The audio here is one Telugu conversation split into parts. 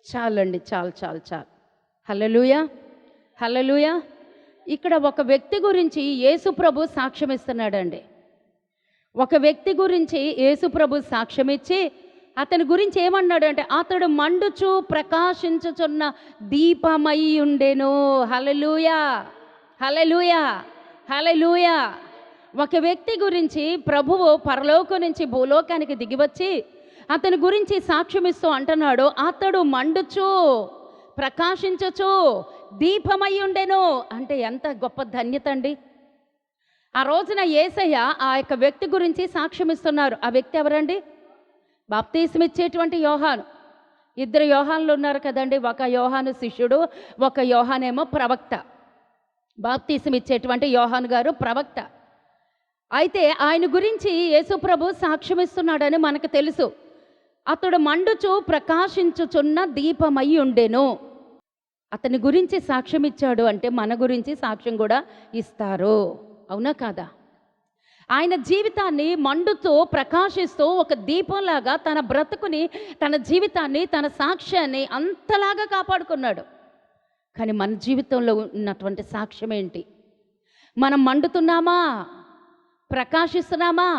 చాలండి, చాలు చాలు చాలు. హల్లెలూయా, హల్లెలూయా. ఇక్కడ ఒక వ్యక్తి గురించి యేసు ప్రభు సాక్ష్యం ఇస్తున్నాడండి. ఒక వ్యక్తి గురించి యేసు ప్రభు సాక్ష్యం ఇచ్చి అతని గురించి ఏమన్నాడు అంటే, అతడు మండుచు ప్రకాశించుచున్న దీపమై ఉండెను. హల్లెలూయా, హల్లెలూయా, హల్లెలూయా. ఒక వ్యక్తి గురించి ప్రభువు పరలోకం నుంచి భూలోకానికి దిగివచ్చి అతని గురించి సాక్ష్యం ఇస్తూ అంటున్నాడు, అతడు మండుచు ప్రకాశించచ్చు దీపమై ఉండెను. అంటే ఎంత గొప్ప ధన్యత అండి. ఆ రోజున యేసయ్య ఆ యొక్క వ్యక్తి గురించి సాక్ష్యం ఇస్తున్నారు. ఆ వ్యక్తి ఎవరండి? బాప్తీసం ఇచ్చేటువంటి యోహాను. ఇద్దరు యోహానులు ఉన్నారు కదండి. ఒక యోహాను శిష్యుడు, ఒక యోహానేమో ప్రవక్త. బాప్తీసం ఇచ్చేటువంటి యోహాను గారు ప్రవక్త. అయితే ఆయన గురించి యేసు ప్రభు సాక్ష్యం ఇస్తున్నాడని మనకు తెలుసు. అతడు మండుచు ప్రకాశించుచున్న దీపమై ఉండెను. అతని గురించి సాక్ష్యం ఇచ్చాడు అంటే మన గురించి సాక్ష్యం కూడా ఇస్తారు, అవునా కాదా? ఆయన జీవితాన్ని మండుతూ ప్రకాశిస్తూ ఒక దీపంలాగా తన బ్రతుకుని, తన జీవితాన్ని, తన సాక్ష్యాన్ని అంతలాగా కాపాడుకున్నాడు. కానీ మన జీవితంలో ఉన్నటువంటి సాక్ష్యం ఏంటి? మనం మండుతున్నామా? ప్రకాశిస్తున్నామా?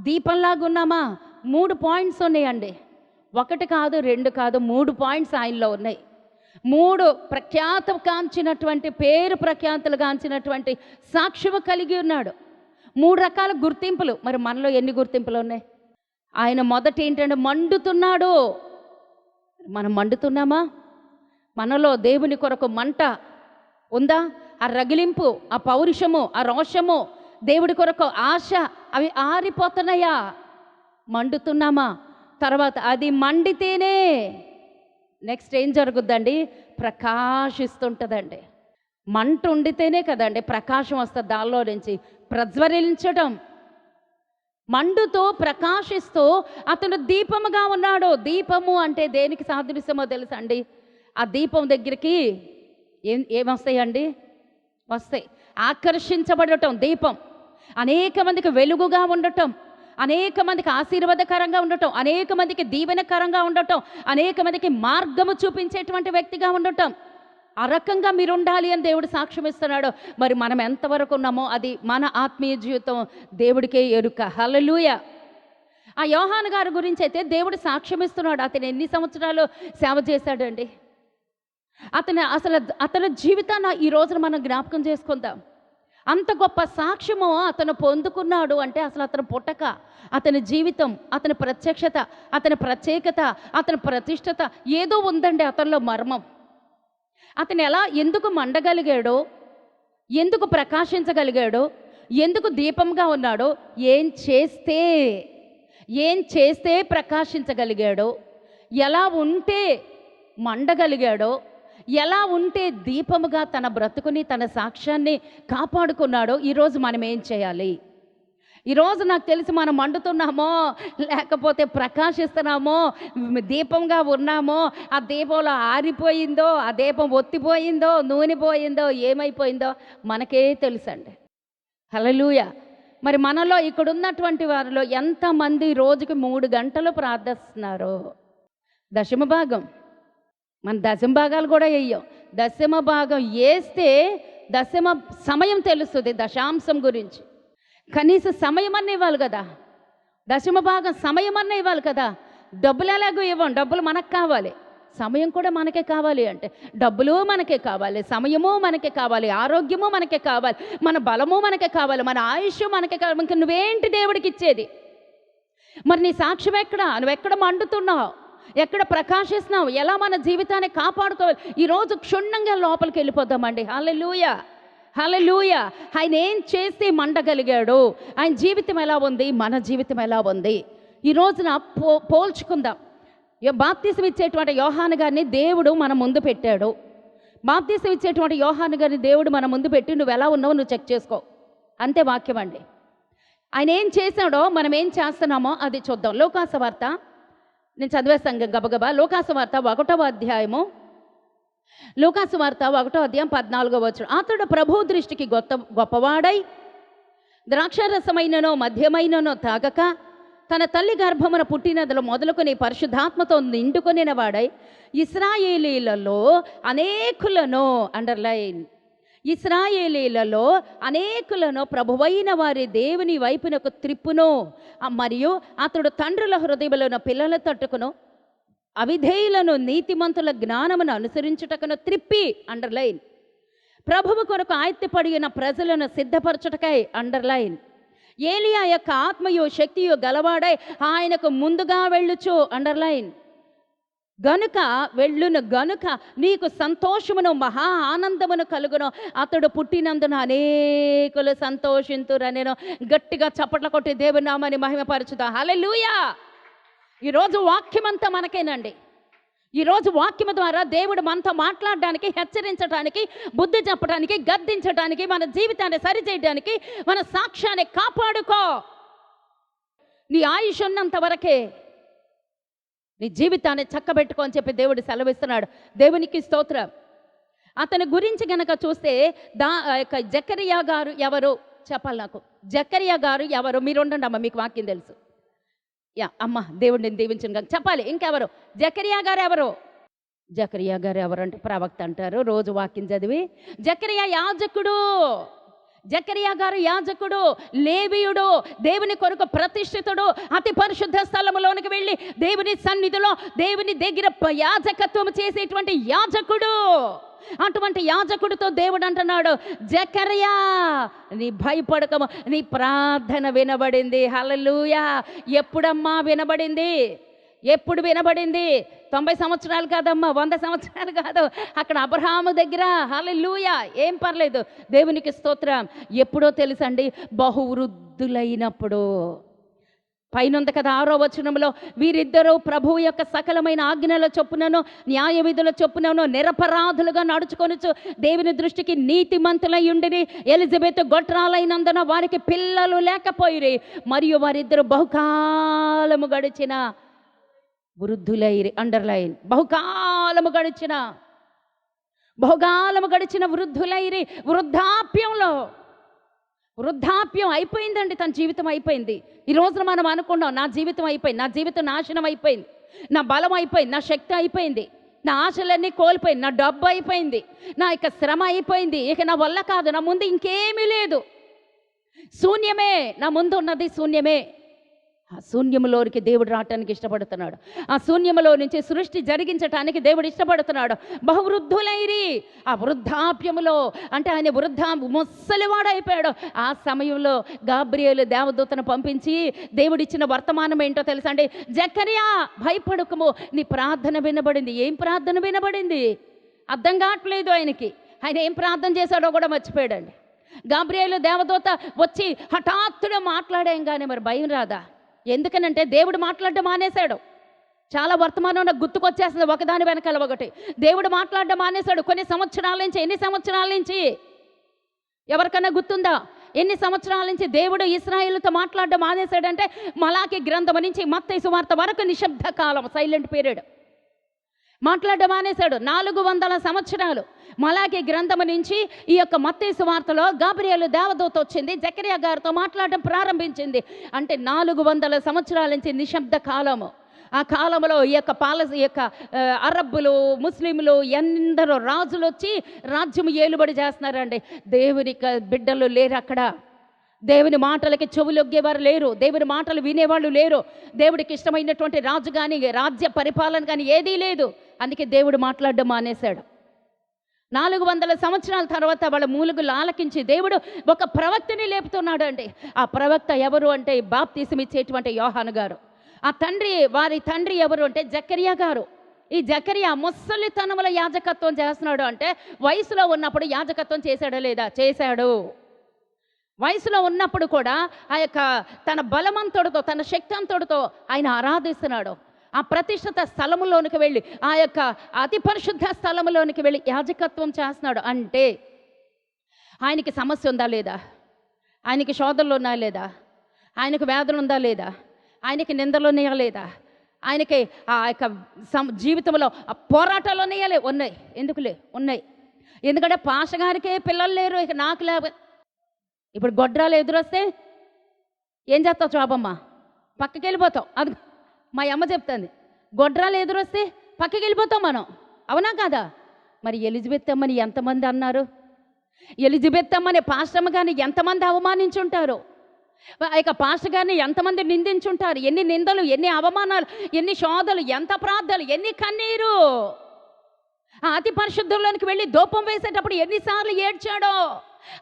దీపంలాగా ఉన్నామా? 3 పాయింట్స్ ఉన్నాయండి. 1 కాదు, 2 కాదు, 3 పాయింట్స్ ఆయనలో ఉన్నాయి. 3 ప్రఖ్యాతులు గాంచినటువంటి సాక్ష్యము కలిగి ఉన్నాడు. 3 రకాల గుర్తింపులు. మరి మనలో ఎన్ని గుర్తింపులు ఉన్నాయి? ఆయన మొదటి ఏంటంటే మండుతున్నాడు. మనం మండుతున్నామా? మనలో దేవుని కొరకు మంట ఉందా? ఆ రగిలింపు, ఆ పౌరుషము, ఆ రోషము, దేవుడి కొరకు ఆశ, అవి ఆరిపోతున్నాయా? మండుతున్నామా? తర్వాత అది మండితేనే నెక్స్ట్ ఏం జరుగుద్దండి? ప్రకాశిస్తుంటుందండి. మంట ఉండితేనే కదండి ప్రకాశం వస్తుంది. దానిలో నుంచి ప్రజ్వలించడం. మండుతో ప్రకాశిస్తూ అతను దీపముగా ఉన్నాడు. దీపము అంటే దేనికి సాదృశ్యమో తెలుసా అండి? ఆ దీపం దగ్గరికి ఏమొస్తాయండి? వస్తాయి. ఆకర్షించబడటం దీపం. అనేక మందికి వెలుగుగా ఉండటం, అనేక మందికి ఆశీర్వాదకరంగా ఉండటం, అనేక మందికి దీవెనకరంగా ఉండటం, అనేక మందికి మార్గము చూపించేటువంటి వ్యక్తిగా ఉండటం. ఆ రకంగా మీరు ఉండాలి అని దేవుడు సాక్ష్యం ఇస్తున్నాడు. మరి మనం ఎంతవరకు ఉన్నామో అది మన ఆత్మీయ జీవితం దేవుడికే ఎరుక. హల్లెలూయా. ఆ యోహాను గారి గురించి అయితే దేవుడు సాక్ష్యం ఇస్తున్నాడు. అతను ఎన్ని సంవత్సరాలు సేవ చేశాడండి? అతని జీవితాన్ని ఈ రోజున మనం జ్ఞాపకం చేసుకుందాం. అంత గొప్ప సాక్ష్యము అతను పొందుకున్నాడు అంటే అసలు అతను పుట్టక, అతని జీవితం, అతని ప్రత్యక్షత, అతని ప్రత్యేకత, అతని ప్రతిష్టత ఏదో ఉందండి అతనిలో మర్మం. అతను ఎందుకు మండగలిగాడో, ఎందుకు ప్రకాశించగలిగాడో, ఎందుకు దీపంగా ఉన్నాడో, ఏం చేస్తే ప్రకాశించగలిగాడో, ఎలా ఉంటే మండగలిగాడో, ఎలా ఉంటే దీపముగా తన బ్రతుకుని, తన సాక్ష్యాన్ని కాపాడుకున్నాడో ఈరోజు మనం ఏం చేయాలి? ఈరోజు నాకు తెలిసి మనం మండుతున్నామో, లేకపోతే ప్రకాశిస్తున్నామో, దీపంగా ఉన్నామో, ఆ దీపంలో ఆరిపోయిందో, ఆ దీపం ఒత్తిపోయిందో, నూనె పోయిందో, ఏమైపోయిందో మనకే తెలుసండి. హల్లెలూయా. మరి మనలో ఇక్కడ ఉన్నటువంటి వారిలో ఎంతమంది రోజుకి 3 గంటలు ప్రార్థిస్తున్నారు? దశమ భాగం. మన దశమ భాగాలు కూడా వేయం. దశమ భాగం వేస్తే దశమ సమయం తెలుస్తుంది. దశాంశం గురించి కనీస సమయం అన్న ఇవ్వాలి కదా. దశమ భాగం సమయం అన్న ఇవ్వాలి కదా. డబ్బులు ఎలాగో ఇవ్వం, డబ్బులు మనకు కావాలి, సమయం కూడా మనకే కావాలి. అంటే డబ్బులు మనకే కావాలి, సమయము మనకే కావాలి, ఆరోగ్యము మనకే కావాలి, మన బలము మనకే కావాలి, మన ఆయుష్ మనకే కావాలి. ఇంక నువ్వేంటి దేవుడికి ఇచ్చేది? మరి నీ సాక్ష్యం ఎక్కడ? నువ్వెక్కడ మండుతున్నావు? ఎక్కడ ప్రకాశిస్తున్నావు? ఎలా మన జీవితాన్ని కాపాడుకోవాలి? ఈరోజు క్షుణ్ణంగా లోపలికి వెళ్ళిపోదామండి. హల్లెలూయా, హల్లెలూయా. ఆయన ఏం చేస్తే మండగలిగాడు? ఆయన జీవితం ఎలా ఉంది? మన జీవితం ఎలా ఉంది? ఈ రోజున పోల్చుకుందాం. బాప్తీసం ఇచ్చేటువంటి యోహాను గారిని దేవుడు మన ముందు పెట్టాడు. బాప్తీసం ఇచ్చేటువంటి యోహాను గారిని దేవుడు మన ముందు పెట్టి నువ్వు ఎలా ఉన్నావో నువ్వు చెక్ చేసుకో. అంతే వాక్యం అండి. ఆయన ఏం చేశాడో మనం ఏం చేస్తున్నామో అది చూద్దాం. లోకాసు వార్త నేను చదివేస్తాను గబగబా. లోకాసు వార్త 1వ అధ్యాయము, లోకాసు వార్త 1వ అధ్యాయం 14వ వచనం. అతడు ప్రభు దృష్టికి గొప్పవాడై ద్రాక్షారసమైననో మద్యమైననో తాగక తన తల్లి గర్భమున పుట్టినదిలో మొదలుకొని పరిశుద్ధాత్మతో నిండుకొనిన వాడై ఇశ్రాయేలీలలో అనేకులను అండర్లైన్ ఇశ్రాయేలీలలో అనేకులను ప్రభువైన వారి దేవుని వైపునకు త్రిప్పును మరియు అతడు తండ్రుల హృదయములను పిల్లల తట్టుకును అవిధేయులను నీతిమంతుల జ్ఞానమును అనుసరించుటకును త్రిప్పి అండర్లైన్ ప్రభువు కొరకు ఆయత్తపడిన ప్రజలను సిద్ధపరచుటకై అండర్లైన్ ఏలియా యొక్క ఆత్మయు శక్తియు గలవాడై ఆయనకు ముందుగా వెళ్ళుచు అండర్లైన్ గనుక నీకు సంతోషమును మహా ఆనందమును కలుగును అతడు పుట్టినందున అనేకులు సంతోషింతురనెను. గట్టిగా చప్పట్ల కొట్టి దేవుని నామాన్ని మహిమపరచుదాం. హల్లెలూయా. ఈరోజు వాక్యమంతా మనకేనండి. ఈరోజు వాక్యము ద్వారా దేవుడు మనతో మాట్లాడడానికి, హెచ్చరించడానికి, బుద్ధి చెప్పడానికి, గద్దించడానికి, మన జీవితాన్ని సరిచేయడానికి, మన సాక్ష్యాన్ని కాపాడుకో. నీ ఆయుష్ ఉన్నంత వరకే నీ జీవితాన్ని చక్కబెట్టుకో అని చెప్పి దేవుడు సెలవిస్తున్నాడు. దేవునికి స్తోత్రం. అతని గురించి గనక చూస్తే జకరియా గారు ఎవరు చెప్పాలి నాకు. జకరియా గారు ఎవరు? మీరు ఉండండి అమ్మ, మీకు వాక్యం తెలుసు. అమ్మ దేవుడిని దీవించిన చెప్పాలి. ఇంకెవరు? జకరియా గారు ఎవరు? జకరియా గారు ఎవరంటే ప్రవక్త అంటారు రోజు వాక్యం చదివి. జకరియా యాజకుడు. జకరియా గారు యాజకుడు, లేవీయుడు, దేవుని కొరకు ప్రతిష్ఠితుడు. అతి పరిశుద్ధ స్థలములోనికి వెళ్ళి దేవుని సన్నిధిలో దేవుని దగ్గర యాజకత్వం చేసేటువంటి యాజకుడు. అటువంటి యాజకుడితో దేవుడు అంటున్నాడు, జకరియా నీ భయపడకము, నీ ప్రార్థన వినబడింది. హల్లెలూయా. ఎప్పుడమ్మా వినబడింది? ఎప్పుడు వినబడింది? 90 సంవత్సరాలు కాదమ్మా, 100 సంవత్సరాలు కాదు. అక్కడ అబ్రహాము దగ్గర. హల్లెలూయా. ఏం పర్లేదు, దేవునికి స్తోత్రం. ఎప్పుడో తెలుసండి, బహువృద్ధులైనప్పుడు. పైనుంది కదా 6వ వచనంలో, వీరిద్దరూ ప్రభువు యొక్క సకలమైన ఆజ్ఞల చొప్పునను న్యాయ విధుల చొప్పునను నిరపరాధులుగా నడుచుకొనుచు దేవుని దృష్టికి నీతిమంతులై ఉండిరి. ఎలిజబెత్ గొట్రాలైనందున వారికి పిల్లలు లేకపోయిరి. మరియు వారిద్దరు బహుకాలము గడిచిన వృద్ధులైరి. అండర్లైన్. బహుకాలము గడిచిన వృద్ధులైరి. వృద్ధాప్యం అయిపోయిందండి. తన జీవితం అయిపోయింది. ఈ రోజున మనం అనుకున్నాం, నా జీవితం అయిపోయింది, నా జీవితం నాశనం అయిపోయింది, నా బలం అయిపోయింది, నా శక్తి అయిపోయింది, నా ఆశలన్నీ కోల్పోయింది, నా డబ్బు అయిపోయింది, నా ఇక శ్రమ అయిపోయింది, ఇక నా వల్ల కాదు, నా ముందు ఇంకేమీ లేదు, శూన్యమే, నా ముందు ఉన్నది శూన్యమే. ఆ శూన్యములోనికి దేవుడు రావటానికి ఇష్టపడుతున్నాడు. ఆ శూన్యములో నుంచి సృష్టి జరిగించటానికి దేవుడు ఇష్టపడుతున్నాడు. బహువృద్ధులైరి. ఆ వృద్ధాప్యములో అంటే ఆయన ముసలివాడు అయిపోయాడు. ఆ సమయంలో గాబ్రియేలు దేవదూతను పంపించి దేవుడిచ్చిన వర్తమానం ఏంటో తెలుసా అండి? జకరియా భయపడకము, నీ ప్రార్థన వినబడింది. ఏం ప్రార్థన వినబడింది? అర్థం కావట్లేదు ఆయనకి. ఆయన ఏం ప్రార్థన చేశాడో కూడా మర్చిపోయాడండి. గాబ్రియేలు దేవదూత వచ్చి హఠాత్తుగా మాట్లాడాం, కానీ మరి భయం రాదా? ఎందుకనంటే దేవుడు మాట్లాడడం మానేశాడు. చాలా వర్తమానం నాకు గుర్తుకొచ్చేస్తుంది ఒకదాని వెనకాల ఒకటి. దేవుడు మాట్లాడడం మానేశాడు కొన్ని సంవత్సరాల నుంచి. ఎన్ని సంవత్సరాల నుంచి? ఎవరికన్నా గుర్తుందా? ఎన్ని సంవత్సరాల నుంచి దేవుడు ఇశ్రాయేలుతో మాట్లాడడం మానేశాడంటే మలాకి గ్రంథం నుంచి మత్తయి సువార్త వరకు నిశ్శబ్ద కాలం, సైలెంట్ పీరియడ్. మాట్లాడడం మానేశాడు 400 సంవత్సరాలు. మలాకి గ్రంథము నుంచి ఈ యొక్క మత్తయి సువార్తలో గాబ్రియేలు దేవదూత వచ్చింది, జకరియా గారితో మాట్లాడడం ప్రారంభించింది. అంటే 400 సంవత్సరాల నుంచి నిశ్శబ్ద కాలము. ఆ కాలంలో ఈ యొక్క అరబ్బులు, ముస్లింలు ఎందరో రాజులు వచ్చి రాజ్యం ఏలుబడి చేస్తున్నారండి. దేవుని బిడ్డలు లేరు అక్కడ. దేవుని మాటలకి చెవులొగ్గేవారు లేరు, దేవుని మాటలు వినేవాళ్ళు లేరు. దేవుడికి ఇష్టమైనటువంటి రాజు కానీ రాజ్య పరిపాలన కానీ ఏదీ లేదు. అందుకే దేవుడు మాట్లాడడం మానేశాడు. 400 సంవత్సరాల తర్వాత వాళ్ళ మూలుగులు ఆలకించి దేవుడు ఒక ప్రవక్తని లేపుతున్నాడు అండి. ఆ ప్రవక్త ఎవరు అంటే బాప్తీసం ఇచ్చేటువంటి యోహాను గారు. వారి తండ్రి ఎవరు అంటే జకరియా గారు. ఈ జకరియా ముసలితనముల యాజకత్వం చేస్తున్నాడు. అంటే వయసులో ఉన్నప్పుడు యాజకత్వం చేశాడా లేదా? చేశాడు. వయసులో ఉన్నప్పుడు కూడా ఆ యొక్క తన బలమంతుడితో, తన శక్తివంతుడితో ఆయన ఆరాధిస్తున్నాడు. ఆ ప్రతిష్ఠిత స్థలములోనికి వెళ్ళి, ఆ యొక్క అతి పరిశుద్ధ స్థలములోనికి వెళ్ళి యాజకత్వం చేస్తున్నాడు. అంటే ఆయనకి సమస్య ఉందా లేదా? ఆయనకి శోధనలు ఉన్నాయా లేదా? ఆయనకు వేదన ఉందా లేదా? ఆయనకి నిందలు ఉన్నాయా లేదా? ఆయనకి ఆ యొక్క జీవితంలో పోరాటాలు ఉన్నాయా? ఉన్నాయి. ఎందుకులే? ఉన్నాయి. ఎందుకంటే పాషగారికే పిల్లలు లేరు, ఇక నాకు ఇప్పుడు గొడ్రాలు ఎదురొస్తే ఏం చేస్తావు? చాపమ్మా పక్కకి వెళ్ళిపోతాం. అది మా అమ్మ చెప్తుంది, గొడ్రాలు ఎదురొస్తే పక్కకి వెళ్ళిపోతాం మనం, అవునా కాదా? మరి ఎలిజబెత్ అమ్మని ఎంతమంది అన్నారు? ఎలిజబెత్ అమ్మని పాస్టమ్మ గారిని ఎంతమంది అవమానించుంటారు? ఇక పాస్టర్ గారిని ఎంతమంది నిందించుంటారు? ఎన్ని నిందలు, ఎన్ని అవమానాలు, ఎన్ని శోధలు, ఎంత ప్రార్థనలు, ఎన్ని కన్నీరు. ఆ అతి పరిశుద్ధంలోనికి వెళ్ళి ధూపం వేసేటప్పుడు ఎన్నిసార్లు ఏడ్చాడో.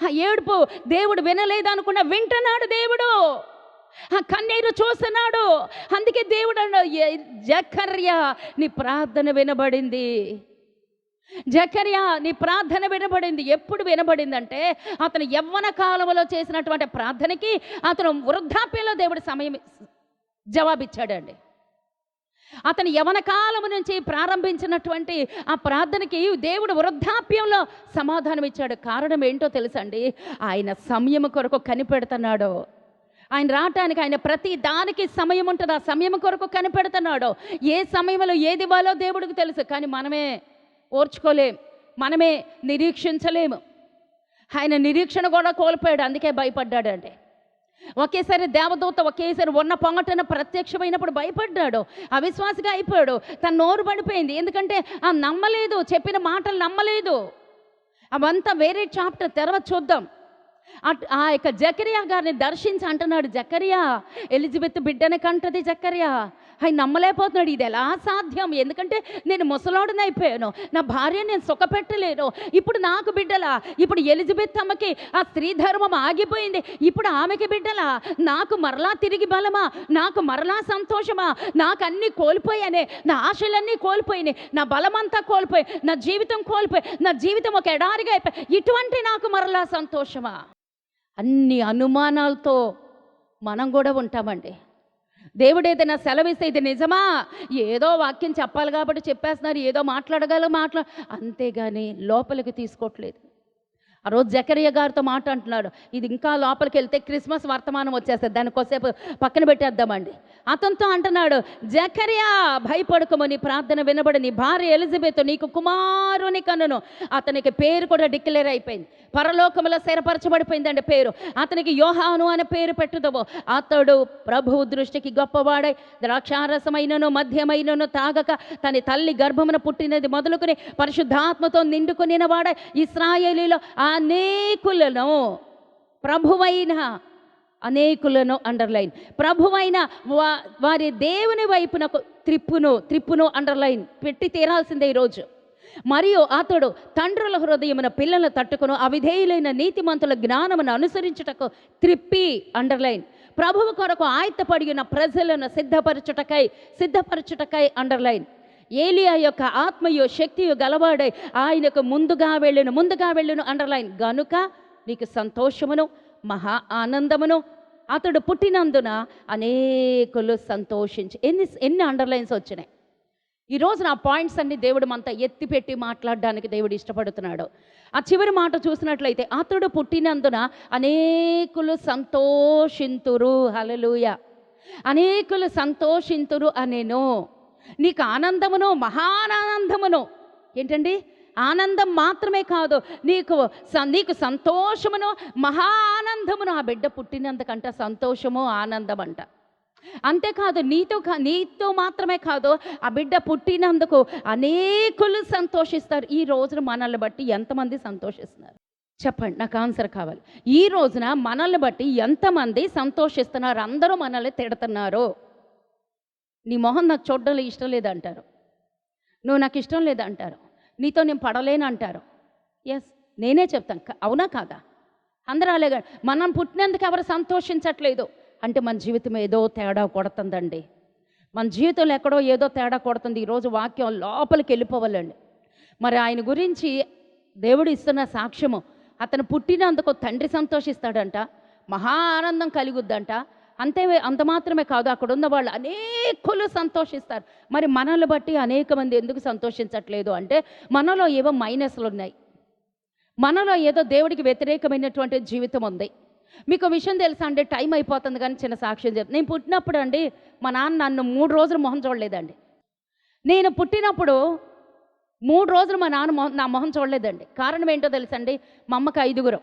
ఆ ఏడుపు దేవుడు వినలేదనుకున్న వింటున్నాడు దేవుడు. ఆ కన్నీరు చూస్తున్నాడు. అందుకే దేవుడు అన్నాడు, జకర్యా నీ ప్రార్థన వినబడింది. జకర్యా నీ ప్రార్థన వినబడింది. ఎప్పుడు వినబడిందంటే అతను యవ్వన కాలంలో చేసినటువంటి ప్రార్థనకి అతను వృద్ధాప్యంలో దేవుడు జవాబిచ్చాడండి. అతను యవ్వన కాలం నుంచి ప్రారంభించినటువంటి ఆ ప్రార్థనకి దేవుడు వృద్ధాప్యంలో సమాధానం ఇచ్చాడు. కారణం ఏంటో తెలుసండి, ఆయన సమయం కొరకు కనిపెడుతున్నాడు. ఆయన రావటానికి ఆయన ప్రతి దానికి సమయం ఉంటుంది. ఆ సమయం కొరకు కనిపెడుతున్నాడు. ఏ సమయంలో ఏది ఇవ్వాలో దేవుడికి తెలుసు. కానీ మనమే ఓర్చుకోలేం, మనమే నిరీక్షించలేము. ఆయన నిరీక్షణ కూడా కోల్పోయాడు, అందుకే భయపడ్డాడండి. ఒకేసారి దేవదూత ఒకేసారి ఉన్న పొంగటన ప్రత్యక్షమైనప్పుడు భయపడ్డాడు, అవిశ్వాసిగా అయిపోయాడు. తన నోరు పడిపోయింది. ఎందుకంటే ఆ నమ్మలేదు, చెప్పిన మాటలు నమ్మలేదు. అవంతా వేరే చాప్టర్ తెరవ చూద్దాం. ఆ యొక్క జకర్యా గారిని దర్శించి అంటున్నాడు, జకర్యా ఎలిజబెత్ బిడ్డని కంటది జకర్యా. ఆయన నమ్మలేకపోతున్నాడు, ఇది ఎలా సాధ్యం? ఎందుకంటే నేను ముసలోడిని అయిపోయాను, నా భార్య నేను సుఖపెట్టలేను, ఇప్పుడు నాకు బిడ్డలా? ఇప్పుడు ఎలిజబెత్ అమ్మకి ఆ స్త్రీ ధర్మం ఆగిపోయింది, ఇప్పుడు ఆమెకి బిడ్డలా? నాకు మరలా తిరిగి బలమా? నాకు మరలా సంతోషమా? నాకు అన్నీ కోల్పోయానే, నా ఆశలన్నీ కోల్పోయినాయి, నా బలమంతా కోల్పోయి, నా జీవితం కోల్పోయి, నా జీవితం ఒక ఎడారిగా అయిపోయి, ఇటువంటి నాకు మరలా సంతోషమా? అన్ని అనుమానాలతో మనం కూడా ఉంటామండి. దేవుడు ఏదైనా సెలవిస్తే ఇది నిజమా? ఏదో వాక్యం చెప్పాలి కాబట్టి చెప్పేస్తున్నారు, ఏదో అంతేగాని లోపలికి తీసుకోవట్లేదు. ఆ రోజు జకర్యా గారితో మాట అంటున్నాడు, ఇది ఇంకా లోపలికి వెళ్తే క్రిస్మస్ వర్తమానం వచ్చేస్తుంది, దాన్ని కొద్దిసేపు పక్కన పెట్టేద్దామండి. అతనితో అంటున్నాడు, జకర్యా భయపడుకోము, నీ ప్రార్థన వినబడి నీ భార్య ఎలిజబెత్ నీకు కుమారుని కనును. అతనికి పేరు కూడా డిక్లేర్ అయిపోయింది, పరలోకములో స్థిరపరచబడిపోయిందండి పేరు. అతనికి యోహాను అనే పేరు పెట్టుదవు. అతడు ప్రభువు దృష్టికి గొప్పవాడై ద్రాక్షారసమైనను మద్యమైనను తాగక తన తల్లి గర్భమున పుట్టినది మొదలుకొని పరిశుద్ధాత్మతో నిండుకొనిన వాడై ఇశ్రాయేలీలో అనేకులను అనేకులను అండర్లైన్ ప్రభువైన వారి దేవుని వైపునకు త్రిప్పును అండర్లైన్ పెట్టి తీరాల్సిందే ఈరోజు. మరియు అతడు తండ్రుల హృదయమున పిల్లలను తట్టుకును అవిధేయులైన నీతిమంతుల జ్ఞానమును అనుసరించుటకు త్రిప్పి అండర్లైన్ ప్రభువు కొరకు ఆయత్తపడిన ప్రజలను సిద్ధపరచుటకై అండర్లైన్. ఏలియా యొక్క ఆత్మయు శక్తియు గలవాడై ఆయనకు ముందుగా వెళ్ళును అండర్లైన్. గనుక నీకు సంతోషమును మహా ఆనందమును, అతడు పుట్టినందున అనేకులు సంతోషించి. ఎన్ని అండర్లైన్స్ వచ్చినాయి ఈరోజు. నా పాయింట్స్ అన్ని దేవుడు మనతో ఎత్తిపెట్టి మాట్లాడడానికి దేవుడు ఇష్టపడుతున్నాడు. ఆ చివరి మాట చూసినట్లయితే, అతడు పుట్టినందున అనేకులు సంతోషింతురు. హల్లెలూయా. అనేకులు సంతోషింతురు అనేను. నీకు ఆనందమును మహానందమును. ఏంటండి? ఆనందం మాత్రమే కాదు, నీకు సంతోషమును మహానందమును. ఆ బిడ్డ పుట్టినందుకంట సంతోషము ఆనందం అంట. అంతేకాదు, నీతో మాత్రమే కాదు, ఆ బిడ్డ పుట్టినందుకు అనేకులు సంతోషిస్తారు. ఈ రోజున మనల్ని బట్టి ఎంతమంది సంతోషిస్తున్నారు చెప్పండి, నాకు ఆన్సర్ కావాలి. ఈ రోజున మనల్ని బట్టి ఎంతమంది సంతోషిస్తున్నారు? అందరూ మనల్ని తిడుతున్నారు. నీ మొహం నాకు చూడడం ఇష్టం లేదంటారు, నువ్వు నాకు ఇష్టం లేదంటారు, నీతో నేను పడలేను అంటారు. ఎస్, నేనే చెప్తాను, అవునా కాదా? అందరూ అలాగే. మనం పుట్టినందుకు ఎవరు సంతోషించట్లేదు అంటే మన జీవితం ఏదో తేడా కొడుతుందండి. మన జీవితంలో ఎక్కడో ఏదో తేడా కొడుతుంది. ఈరోజు వాక్యం లోపలికి వెళ్ళిపోవాలండి. మరి ఆయన గురించి దేవుడు ఇస్తున్న సాక్ష్యము, అతను పుట్టినందుకు తండ్రి సంతోషిస్తాడంట, మహా ఆనందం కలుగుద్దంట. అంత మాత్రమే కాదు, అక్కడ ఉన్న వాళ్ళు అనేకులు సంతోషిస్తారు. మరి మనల్ని బట్టి అనేక మంది ఎందుకు సంతోషించట్లేదు అంటే మనలో ఏవో మైనస్లు ఉన్నాయి, మనలో ఏదో దేవుడికి వ్యతిరేకమైనటువంటి జీవితం ఉంది. మీకు విషయం తెలుసా అండి? టైం అయిపోతుంది కానీ చిన్న సాక్ష్యం చెప్తాను. నేను పుట్టినప్పుడు అండి మా నాన్న నన్ను 3 రోజులు మొహం చూడలేదండి. నేను పుట్టినప్పుడు 3 రోజులు మా నాన్న నా మొహం చూడలేదండి. కారణం ఏంటో తెలుసండి? మా అమ్మకి 5గురు,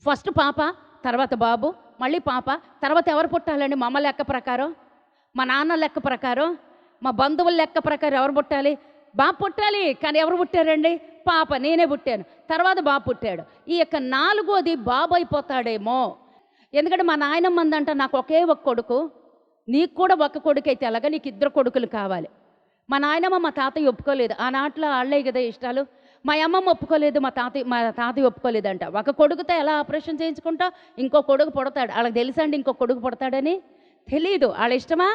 ఫస్ట్ పాప, తర్వాత బాబు, మళ్ళీ పాప. తర్వాత ఎవరు పుట్టాలండి? మా అమ్మ లెక్క ప్రకారం, మా నాన్న లెక్క ప్రకారం, మా బంధువుల లెక్క ప్రకారం ఎవరు పుట్టాలి? బాబు పుట్టాలి. కానీ ఎవరు పుట్టారండి? పాప. నేనే పుట్టాను. తర్వాత బాబు పుట్టాడు. ఈ యొక్క 4వది బాబు అయిపోతాడేమో. ఎందుకంటే మా నాయనమ్మ అందంట, నాకు ఒకే ఒక కొడుకు, నీకు కూడా ఒక కొడుకు అయితే ఎలాగా, నీకు 2 కొడుకులు కావాలి. మా నాయనమ్మ మా తాతయ్య ఒప్పుకోలేదు. ఆ నాట్లో వాళ్ళే కదా ఇష్టాలు. మా అమ్మమ్మ ఒప్పుకోలేదు, మా తాతయ్య ఒప్పుకోలేదంట. ఒక కొడుకుతో ఎలా ఆపరేషన్ చేయించుకుంటా, ఇంకో కొడుకు పుడతాడు. వాళ్ళకి తెలుసండి ఇంకో కొడుకు పుడతాడని? తెలీదు. వాళ్ళ ఇష్టమా?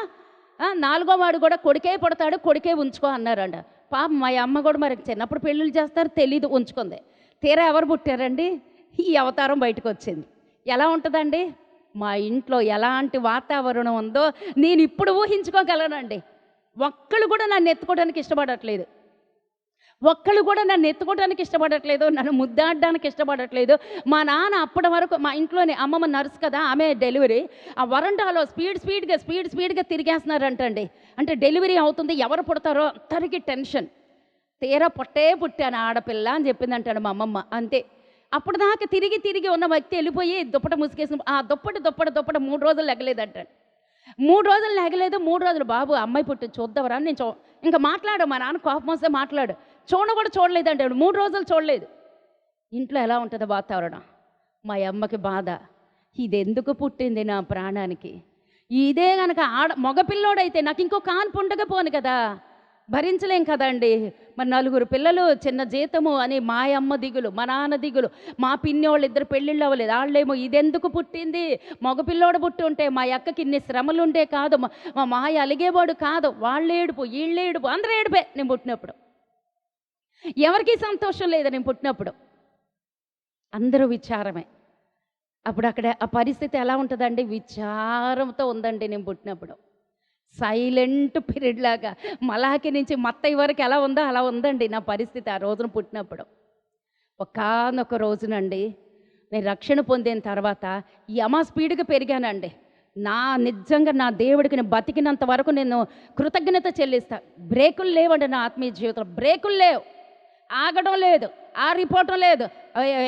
4వ వాడు కూడా కొడుకే పుడతాడు, కొడుకే ఉంచుకో అన్నారంట. పాపం మా అమ్మ కూడా మరి చిన్నప్పుడు పెళ్ళిళ్ళు చేస్తారు, తెలీదు, ఉంచుకుంది. తీరా ఎవరు పుట్టారండి? ఈ అవతారం బయటకు వచ్చింది. ఎలా ఉంటుందండి? మా ఇంట్లో ఎలాంటి వాతావరణం ఉందో నేను ఇప్పుడు ఊహించుకోగలనండి. ఒక్కళ్ళు కూడా నన్ను ఎత్తుకోవడానికి ఇష్టపడట్లేదు. నన్ను ముద్దాడడానికి ఇష్టపడట్లేదు. మా నాన్న అప్పటి వరకు మా ఇంట్లోనే, అమ్మమ్మ నర్స్ కదా, ఆమె డెలివరీ, ఆ వరండాలో స్పీడ్గా తిరిగేస్తున్నారంటండి. అంటే డెలివరీ అవుతుంది, ఎవరు పుడతారో అందరికీ టెన్షన్. తీరా పుట్టాను ఆడపిల్ల అని చెప్పిందంటాడు మా అమ్మమ్మ. అంతే. అప్పుడు దాకా తిరిగి ఉన్న వ్యక్తి వెళ్ళిపోయి దుప్పట ముసుకేసిన ఆ దుప్పట 3 రోజులు లెగలేదంటాడు. 3 రోజులు లెగలేదు. 3 రోజులు బాబు అమ్మాయి పుట్టి చూద్దావరా నేను ఇంకా మాట్లాడు. మా నాన్న కోపం వస్తే మాట్లాడు. కూడా చూడలేదంటాడు. 3 రోజులు చూడలేదు. ఇంట్లో ఎలా ఉంటుంది వాతావరణం? మా అమ్మకి బాధ, ఇది ఎందుకు పుట్టింది నా ప్రాణానికి? ఇదే కనుక మగపిల్లోడైతే నాకు ఇంకో కాన్పు ఉండకపోను కదా, భరించలేం కదండి. మరి 4 పిల్లలు, చిన్న జీతము అని మా అమ్మ దిగులు, మా నాన్న దిగులు, మా పిన్ని వాళ్ళు 2 పెళ్ళిళ్ళు అవ్వలేదు. వాళ్ళేమో ఇదెందుకు పుట్టింది, మగపిల్లోడు పుట్టి ఉంటే మా అక్కకి ఇన్ని శ్రమలు ఉండే కాదు, మా మాయ అలిగేవాడు కాదు. వాళ్ళేడుపు, వీళ్ళేడుపు, అందరూ ఏడుపే. నేను పుట్టినప్పుడు ఎవరికీ సంతోషం లేదు. నేను పుట్టినప్పుడు అందరూ విచారమే. అప్పుడు అక్కడ ఆ పరిస్థితి ఎలా ఉంటుందండి? విచారంతో ఉందండి నేను పుట్టినప్పుడు. సైలెంట్ పీరియడ్ లాగా మలాకి నుంచి మత్తయ్య వరకు ఎలా ఉందో అలా ఉందండి నా పరిస్థితి ఆ రోజున పుట్టినప్పుడు. ఒకానొక రోజునండి నేను రక్షణ పొందిన తర్వాత స్పీడ్గా పెరిగానండి. నిజంగా నా దేవుడికి నేను బతికినంత వరకు నేను కృతజ్ఞత చెల్లిస్తా. బ్రేకులు లేవండి నా ఆత్మీయ జీవితంలో. బ్రేకులు లేవు, ఆగడం లేదు, ఆరిపోవటం లేదు,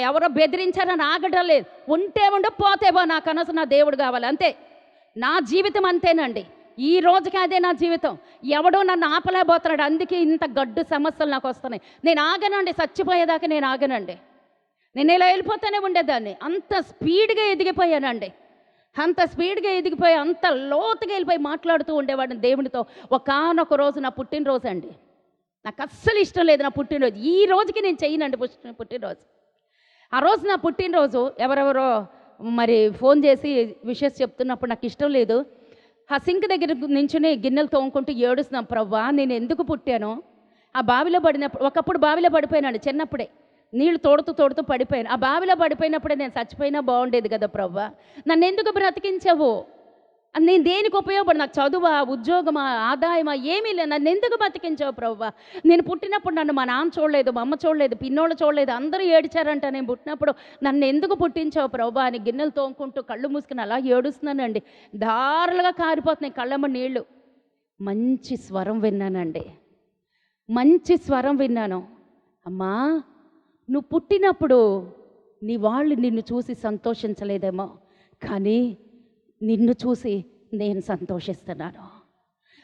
ఎవరో బెదిరించారని ఆగడం లేదు. ఉంటే పోతేవో నాకు అనవసరం, నా దేవుడు కావాలి అంతే. నా జీవితం అంతేనండి. ఈ రోజుకి అదే నా జీవితం. ఎవడో నన్ను ఆపలేకపోతున్నాడు. అందుకే ఇంత గడ్డు సమస్యలు నాకు వస్తున్నాయి. నేను ఆగనండి, చచ్చిపోయేదాకా నేను ఆగనండి. నేను ఇలా వెళ్ళిపోతూనే ఉండేదాన్ని. అంత స్పీడ్గా ఎదిగిపోయానండి. అంత లోతుగా వెళ్ళిపోయి మాట్లాడుతూ ఉండేవాడిని దేవునితో. ఒకానొక రోజు నా పుట్టినరోజు అండి. నాకు అస్సలు ఇష్టం లేదు నా పుట్టినరోజు. ఈ రోజుకి నేను చెయ్యనండి పుట్టినరోజు. ఆ రోజు నా పుట్టినరోజు ఎవరెవరో మరి ఫోన్ చేసి విషెస్ చెప్తున్నప్పుడు నాకు ఇష్టం లేదు. ఆ సింక్ దగ్గర నించుని గిన్నెలు తోముకుంటూ ఏడుస్తున్నాం, ప్రవ్వా నేను ఎందుకు పుట్టానో. ఆ బావిలో ఒకప్పుడు బావిలో పడిపోయినాను చిన్నప్పుడే. నీళ్ళు తోడుతూ పడిపోయాను. ఆ బావిలో పడిపోయినప్పుడే నేను చచ్చిపోయినా బాగుండేది కదా ప్రవ్వా, నన్ను ఎందుకు బ్రతికించావు? నేను దేనికి ఉపయోగపడి, నాకు చదువా, ఉద్యోగమా, ఆదాయమా ఏమీ లేదు, నన్ను ఎందుకు బతికించావు ప్రవ్వా? నేను పుట్టినప్పుడు నన్ను మా నాన్న చూడలేదు, మా అమ్మ చూడలేదు, పిన్నోళ్ళు చూడలేదు, అందరూ ఏడ్చారంట నేను పుట్టినప్పుడు. నన్ను ఎందుకు పుట్టించావు ప్రవ్వా అని గిన్నెలు తోముకుంటూ కళ్ళు మూసుకుని అలా ఏడుస్తున్నానండి. దారులుగా కారిపోతున్నాయి కళ్ళమ్మ నీళ్ళు. మంచి స్వరం విన్నాను. అమ్మా, నువ్వు పుట్టినప్పుడు నీ వాళ్ళు నిన్ను చూసి సంతోషించలేదేమో, కానీ నిన్ను చూసి నేను సంతోషిస్తున్నాను.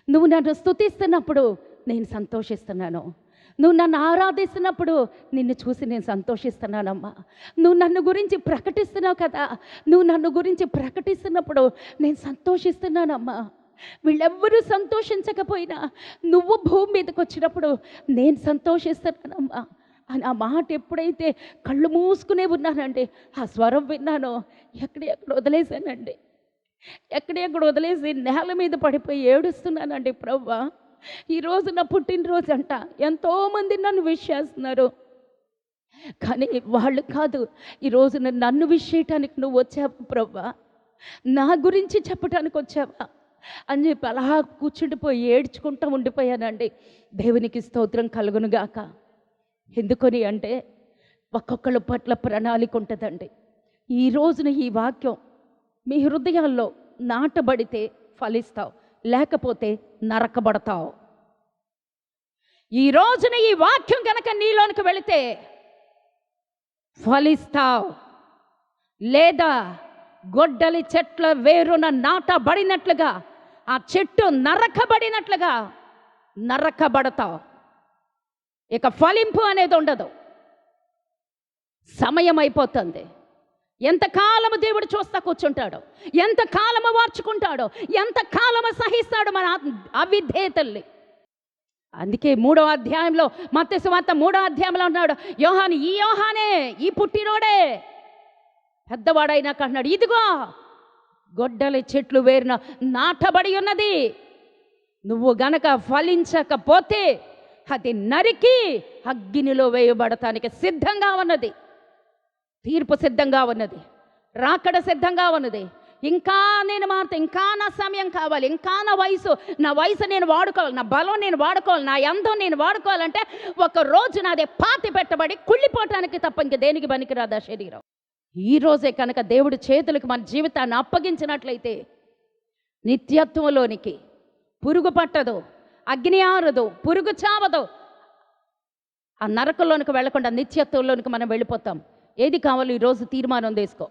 నువ్వు నన్ను స్తుతిస్తున్నప్పుడు నేను సంతోషిస్తున్నాను. నువ్వు నన్ను ఆరాధిస్తున్నప్పుడు నిన్ను చూసి నేను సంతోషిస్తున్నానమ్మా. నువ్వు నన్ను గురించి ప్రకటిస్తున్నావు కదా, నువ్వు నన్ను గురించి ప్రకటిస్తున్నప్పుడు నేను సంతోషిస్తున్నానమ్మా. వీళ్ళెవ్వరూ సంతోషించకపోయినా నువ్వు భూమి మీదకి వచ్చినప్పుడు నేను సంతోషిస్తున్నానమ్మా అని ఆ మాట ఎప్పుడైతే కళ్ళు మూసుకునే ఉన్నానండి, ఆ స్వరం విన్నానో ఎక్కడెక్కడ వదిలేసి నేల మీద పడిపోయి ఏడుస్తున్నానండి. ప్రవ్వా, ఈరోజు నా పుట్టినరోజు అంట, ఎంతోమంది నన్ను విష్ చేస్తున్నారు, కానీ వాళ్ళు కాదు, ఈరోజు నన్ను విష్ చేయటానికి నువ్వు వచ్చావు ప్రవ్వా, నా గురించి చెప్పడానికి వచ్చావా అని చెప్పి అలా కూర్చుండిపోయి ఏడ్చుకుంటూ ఉండిపోయానండి. దేవునికి స్తోత్రం కలుగునుగాక. ఎందుకని అంటే ఒక్కొక్కళ్ళ పట్ల ప్రణాళిక ఉంటుందండి. ఈ రోజున ఈ వాక్యం మీ హృదయాల్లో నాటబడితే ఫలిస్తావు, లేకపోతే నరకబడతావు. ఈ రోజున ఈ వాక్యం కనుక నీలోనికి వెళితే ఫలిస్తావు, లేదా గొడ్డలి చెట్ల వేరున నాటబడినట్లుగా ఆ చెట్టు నరకబడినట్లుగా నరకబడతావు. ఇక ఫలింపు అనేది ఉండదు. సమయం అయిపోతుంది. ఎంతకాలము దేవుడు చూస్తా కూర్చుంటాడు, ఎంతకాలము వార్చుకుంటాడో, ఎంతకాలము సహిస్తాడు మన అవిధేయతల్ని. అందుకే 3వ అధ్యాయంలో, మత్తయి సువార్త 3వ అధ్యాయంలో అన్నాడు, యోహాను, ఈ యోహానే, ఈ పుట్టినోడే పెద్దవాడైనాక అన్నాడు, ఇదిగో గొడ్డలి చెట్లు వేరున నాటబడి ఉన్నది. నువ్వు గనక ఫలించకపోతే అది నరికి అగ్నిలో వేయబడటానికి సిద్ధంగా ఉన్నది. తీర్పు సిద్ధంగా ఉన్నది, రాకడ సిద్ధంగా ఉన్నది. ఇంకా నేను మారుతా, ఇంకా నా సమయం కావాలి, ఇంకా నా వయసు నేను వాడుకోవాలి, నా బలం నేను వాడుకోవాలి, నా అందం నేను వాడుకోవాలంటే ఒక రోజు నాదే పాతి పెట్టబడి కుళ్ళిపోవటానికి తప్ప ఇంక దేనికి పనికిరాదా శరీరం. ఈరోజే కనుక దేవుడి చేతులకు మన జీవితాన్ని అప్పగించినట్లయితే నిత్యత్వంలోనికి పురుగు పట్టదు, అగ్ని ఆరదు, పురుగు చావదు. ఆ నరకంలోనికి వెళ్లకుండా నిత్యత్వంలోనికి మనం వెళ్ళిపోతాం. ఏది కావాలో ఈరోజు తీర్మానం తీసుకో.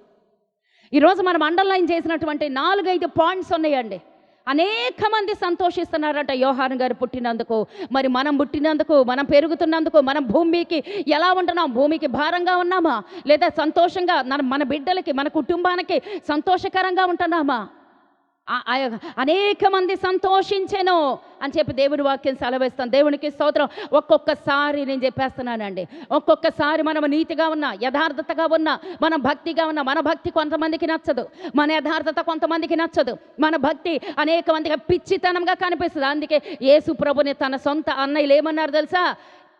ఈరోజు మనం అండర్లైన్ చేసినటువంటి 4-5 పాయింట్స్ ఉన్నాయండి. అనేక మంది సంతోషిస్తున్నారంట యోహాను గారు పుట్టినందుకు. మరి మనం పుట్టినందుకు, మనం పెరుగుతున్నందుకు, మనం భూమికి ఎలా ఉంటున్నాం? భూమికి భారంగా ఉన్నామా, లేదా సంతోషంగా మన బిడ్డలకి, మన కుటుంబానికి సంతోషకరంగా ఉంటున్నామా? అనేక మంది సంతోషించెను అని చెప్పి దేవుడి వాక్యం సెలవిస్తాను. దేవునికి స్తోత్రం. ఒక్కొక్కసారి నేను చెప్పేస్తున్నానండి, ఒక్కొక్కసారి మనం నీతిగా ఉన్నా, యథార్థతగా ఉన్నా, మనం భక్తిగా ఉన్నా, మన భక్తి కొంతమందికి నచ్చదు, మన యథార్థత కొంతమందికి నచ్చదు, మన భక్తి అనేక మందికి పిచ్చితనంగా కనిపిస్తుంది. అందుకే యేసు ప్రభుని తన సొంత అన్నయ్యలు ఏమన్నారు తెలుసా?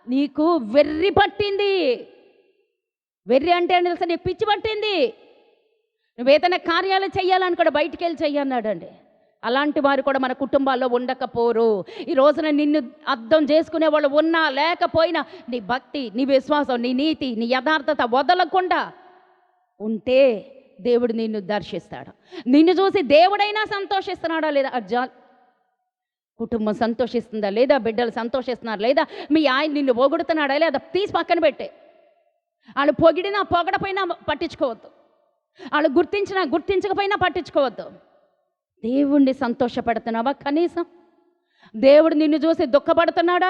నీకు వెర్రి పట్టింది. వెర్రి అంటే తెలుసా? నీకు పిచ్చి పట్టింది. నువ్వేదైనా కార్యాలు చెయ్యాలని కూడా బయటికి వెళ్ళి చెయ్యన్నాడండి. అలాంటి వారు కూడా మన కుటుంబాల్లో ఉండకపోరు. ఈ రోజున నిన్ను అర్థం చేసుకునే వాళ్ళు ఉన్నా లేకపోయినా నీ భక్తి, నీ విశ్వాసం, నీ నీతి, నీ యథార్థత వదలకుండా ఉంటే దేవుడు నిన్ను దర్శిస్తాడు. నిన్ను చూసి దేవుడైనా సంతోషిస్తున్నాడా లేదా? కుటుంబం సంతోషిస్తుందా లేదా? బిడ్డలు సంతోషిస్తున్నారు లేదా? మీ ఆయన నిన్ను పొగుడుతున్నాడా లేదా? తీసి పక్కన పెట్టే. వాళ్ళు పొగిడినా పొగడపోయినా పట్టించుకోవద్దు, వాళ్ళు గుర్తించకపోయినా పట్టించుకోవద్దు. దేవుణ్ణి సంతోషపెడుతున్నావా? కనీసం దేవుడు నిన్ను చూసి దుఃఖపడుతున్నాడా?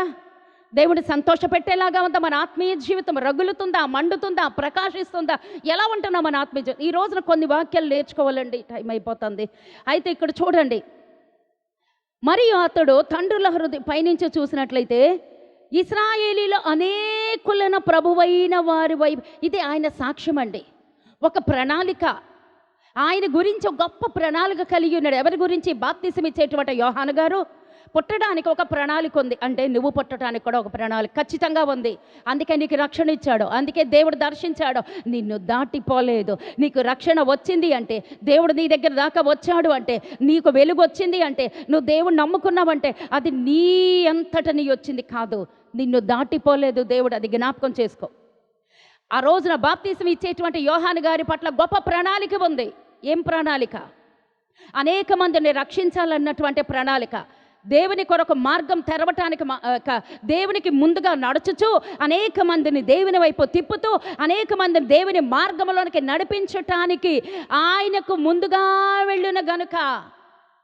దేవుడిని సంతోషపెట్టేలాగా ఉందా మన ఆత్మీయ జీవితం? రగులుతుందా, మండుతుందా, ప్రకాశిస్తుందా? ఎలా ఉంటున్నా మన ఆత్మీయ జీవితం? ఈ రోజున కొన్ని వాక్యాలు నేర్చుకోవాలండి, టైం అయిపోతుంది. అయితే ఇక్కడ చూడండి, మరియు అతడు తండ్రుల హృదయ పైనుంచి చూసినట్లయితే ఇశ్రాయేలీలో అనేకులైన ప్రభువైన వారి వైపు, ఇది ఆయన సాక్ష్యం అండి. ఒక ప్రణాళిక, ఆయన గురించి ఒక గొప్ప ప్రణాళిక కలిగి ఉన్నాడు. ఎవరి గురించి? బాప్తిసం ఇచ్చేటువంటి యోహాను గారు పుట్టడానికి ఒక ప్రణాళిక ఉంది. అంటే నువ్వు పుట్టడానికి కూడా ఒక ప్రణాళిక ఖచ్చితంగా ఉంది. అందుకే నీకు రక్షణ ఇచ్చాడు, అందుకే దేవుడు దర్శించాడు. నిన్ను దాటిపోలేదు. నీకు రక్షణ వచ్చింది అంటే, దేవుడు నీ దగ్గర దాకా వచ్చాడు అంటే, నీకు వెలుగు వచ్చింది అంటే, నువ్వు దేవుడు నమ్ముకున్నావంటే అది నీ అంతట నీ వచ్చింది కాదు, నిన్ను దాటిపోలేదు దేవుడు. అది జ్ఞాపకం చేసుకో. ఆ రోజున బాప్తిసం ఇచ్చేటువంటి యోహాను గారి పట్ల గొప్ప ప్రణాళిక ఉంది. ఏం ప్రణాళిక? అనేక మందిని రక్షించాలన్నటువంటి ప్రణాళిక. దేవుని కొరకు మార్గం తెరవటానికి, దేవునికి ముందుగా నడుచుచు అనేక మందిని దేవుని వైపు తిప్పుతూ అనేక మందిని దేవుని మార్గంలోనికి నడిపించటానికి ఆయనకు ముందుగా వెళ్ళిన గనుక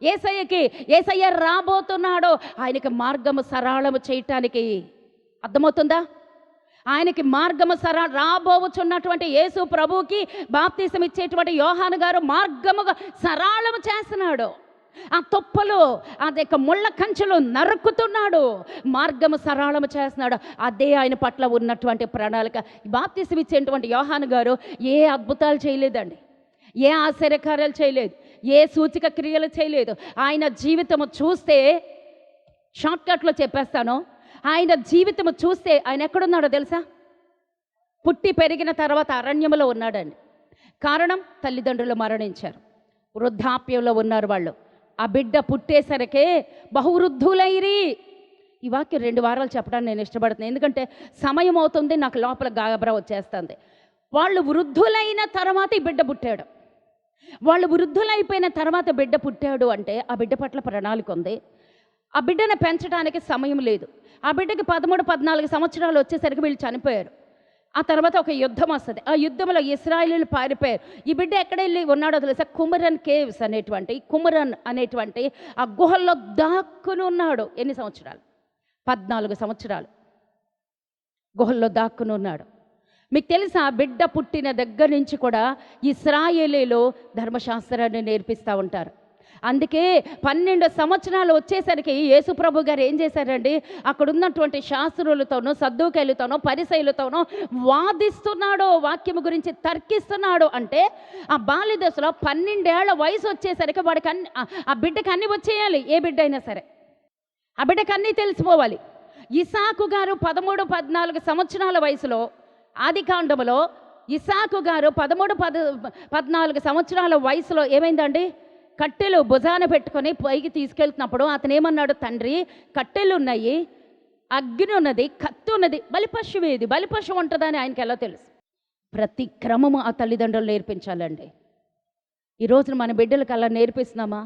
యేసయ్య రాబోతున్నాడో ఆయనకి మార్గము సరళము చేయటానికి. అర్థమవుతుందా? ఆయనకి మార్గము రాబోచున్నటువంటి యేసు ప్రభువుకి బాప్తిసం ఇచ్చేటువంటి యోహాను గారు మార్గముగా సరళము చేస్తున్నాడు. ఆ తొప్పలు, అది ముళ్ళ కంచెలు నరుకుతున్నాడు, మార్గము సరళము చేస్తున్నాడు. అదే ఆయన పట్ల ఉన్నటువంటి ప్రణాళిక. బాప్తిసం ఇచ్చేటువంటి యోహాను గారు ఏ అద్భుతాలు చేయలేదండి, ఏ ఆశ్చర్యకార్యాలు చేయలేదు, ఏ సూచక క్రియలు చేయలేదు. ఆయన జీవితము చూస్తే, షార్ట్కట్లో చెప్పేస్తాను, ఆయన జీవితము చూస్తే ఆయన ఎక్కడున్నాడో తెలుసా? పుట్టి పెరిగిన తర్వాత అరణ్యములో ఉన్నాడండి. కారణం, తల్లిదండ్రులు మరణించారు, వృద్ధాప్యంలో ఉన్నారు వాళ్ళు. ఆ బిడ్డ పుట్టేసరికే బహువృద్ధులైరి. ఈ వాక్యం 2 వారాలు చెప్పడానికి నేను ఇష్టపడుతున్నాను, ఎందుకంటే సమయం అవుతుంది, నాకు లోపల గాబరా వచ్చేస్తుంది. వాళ్ళు వృద్ధులైన తర్వాత ఈ బిడ్డ పుట్టాడు. వాళ్ళు వృద్ధులైపోయిన తర్వాత బిడ్డ పుట్టాడు అంటే ఆ బిడ్డ పట్ల ప్రణాళిక ఉంది. ఆ బిడ్డను పెంచడానికి సమయం లేదు. ఆ బిడ్డకి 13-14 సంవత్సరాలు వచ్చేసరికి వీళ్ళు చనిపోయారు. ఆ తర్వాత ఒక యుద్ధం వస్తుంది. ఆ యుద్ధంలో ఇశ్రాయేలీయులు పారిపోయారు. ఈ బిడ్డ ఎక్కడ వెళ్ళి ఉన్నాడో తెలుసా? కుమరన్ కేవ్స్ అనేటువంటి, కుమరన్ అనేటువంటి ఆ గుహల్లో దాక్కుని ఉన్నాడు. ఎన్ని సంవత్సరాలు? 14 సంవత్సరాలు గుహల్లో దాక్కుని ఉన్నాడు. మీకు తెలుసా, బిడ్డ పుట్టిన దగ్గర నుంచి కూడా ఇశ్రాయేలీయులు ధర్మశాస్త్రాన్ని నేర్పిస్తూ ఉంటారు. అందుకే 12 సంవత్సరాలు వచ్చేసరికి యేసుప్రభు గారు ఏం చేశారండి, అక్కడ ఉన్నటువంటి శాస్త్రులతోనూ సద్దూకైలతోనూ పరిసయ్యులతోనూ వాదిస్తున్నాడు, వాక్యం గురించి తర్కిస్తున్నాడు. అంటే ఆ బాల్య దశలో 12 ఏళ్ల వయసు వచ్చేసరికి వాడికి ఆ బిడ్డకి అన్నీ వచ్చేయాలి. ఏ బిడ్డ అయినా సరే ఆ బిడ్డకి అన్నీ తెలిసిపోవాలి. ఇసాకు గారు 13-14 సంవత్సరాల వయసులో, ఆదికాండములో ఇసాకు గారు 13-14 సంవత్సరాల వయసులో ఏమైందండి, కట్టెలు భుజాన పెట్టుకొని పైకి తీసుకెళ్తున్నప్పుడు అతను ఏమన్నాడు, తండ్రి కట్టెలు ఉన్నాయి, అగ్ని ఉన్నది, కత్తి ఉన్నది, బలిపశువు ఏది, బలిపశువు ఉంటుందని ఆయనకి ఎలా తెలుసు? ప్రతి క్రమము ఆ తల్లిదండ్రులు నేర్పించాలండి. ఈ రోజున మన బిడ్డలకు అలా నేర్పిస్తున్నామా?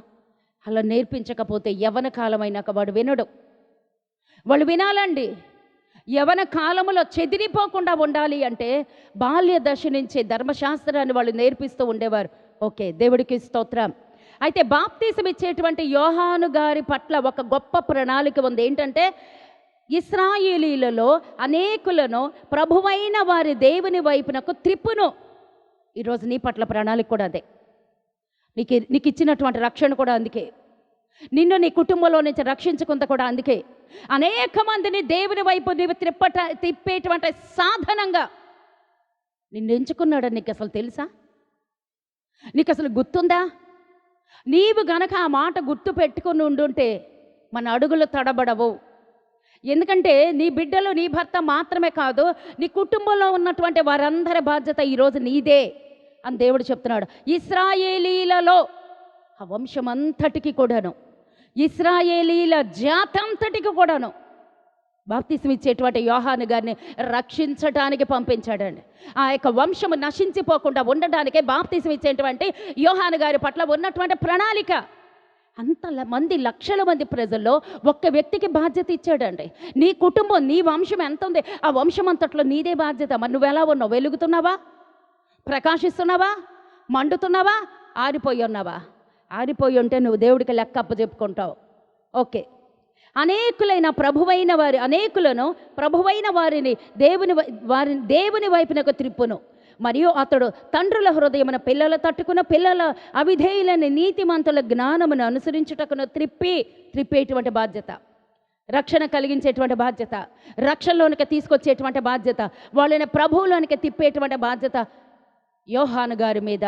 అలా నేర్పించకపోతే యవ్వన కాలమైనాక వాడు వినడు. వాళ్ళు వినాలండి. యవ్వన కాలములో చెదిరిపోకుండా ఉండాలి అంటే బాల్య దశ నుంచి ధర్మశాస్త్రాన్ని వాళ్ళు నేర్పిస్తూ ఉండేవారు. ఓకే, దేవుడికి స్తోత్రం. అయితే బాప్తీసం ఇచ్చేటువంటి యోహాను గారి పట్ల ఒక గొప్ప ప్రణాళిక ఉంది. ఏంటంటే ఇశ్రాయేలీలలో అనేకులను ప్రభువైన వారి దేవుని వైపునకు త్రిప్పును. ఈరోజు నీ పట్ల ప్రణాళిక కూడా అదే. నీకు ఇచ్చినటువంటి రక్షణ కూడా అందుకే. నిన్ను నీ కుటుంబంలో నుంచి రక్షించుకుంది కూడా అందుకే. అనేక మందిని దేవుని వైపు నీవు తిప్పేటువంటి సాధనంగా నిన్ను ఎంచుకున్నాడని నీకు అసలు తెలుసా? నీకు అసలు గుర్తుందా? నీవు గనక ఆ మాట గుర్తు పెట్టుకుని ఉండుంటే మన అడుగులు తడబడవు. ఎందుకంటే నీ బిడ్డలు, నీ భర్త మాత్రమే కాదు, నీ కుటుంబంలో ఉన్నటువంటి వారందరి బాధ్యత ఈరోజు నీదే అని దేవుడు చెప్తున్నాడు. ఇశ్రాయేలీలలో ఆ వంశమంతటికి కూడాను, ఇశ్రాయేలీల జాతంతటికి కూడాను బాప్తిసం ఇచ్చేటువంటి యోహాను గారిని రక్షించడానికి పంపించాడండి. ఆ యొక్క వంశము నశించిపోకుండా ఉండడానికే బాప్తిసం ఇచ్చేటువంటి యోహాను గారి పట్ల ఉన్నటువంటి ప్రణాళిక. మంది, లక్షల మంది ప్రజల్లో ఒక్క వ్యక్తికి బాధ్యత ఇచ్చాడండి. నీ కుటుంబం, నీ వంశం ఎంత ఉంది, ఆ వంశం అంతట్లో నీదే బాధ్యత. మరి నువ్వు ఎలా ఉన్నావు? వెలుగుతున్నావా? ప్రకాశిస్తున్నావా? మండుతున్నావా? ఆరిపోయి ఉన్నావా? ఆరిపోయి ఉంటే నువ్వు దేవుడికి లెక్క అప్పచెప్పుకుంటావు. ఓకే, అనేకులైన అనేకులను ప్రభువైన వారిని దేవుని వైపునకు త్రిప్పును. మరియు అతడు తండ్రుల హృదయమున పిల్లల తట్టుకున్న పిల్లల అవిధేయులని నీతిమంతుల జ్ఞానమును అనుసరించుటకును త్రిప్పేటువంటి బాధ్యత, రక్షణ కలిగించేటువంటి బాధ్యత, రక్షణలోనికి తీసుకొచ్చేటువంటి బాధ్యత, వాళ్ళని ప్రభువులోనికి తిప్పేటువంటి బాధ్యత యోహాను గారి మీద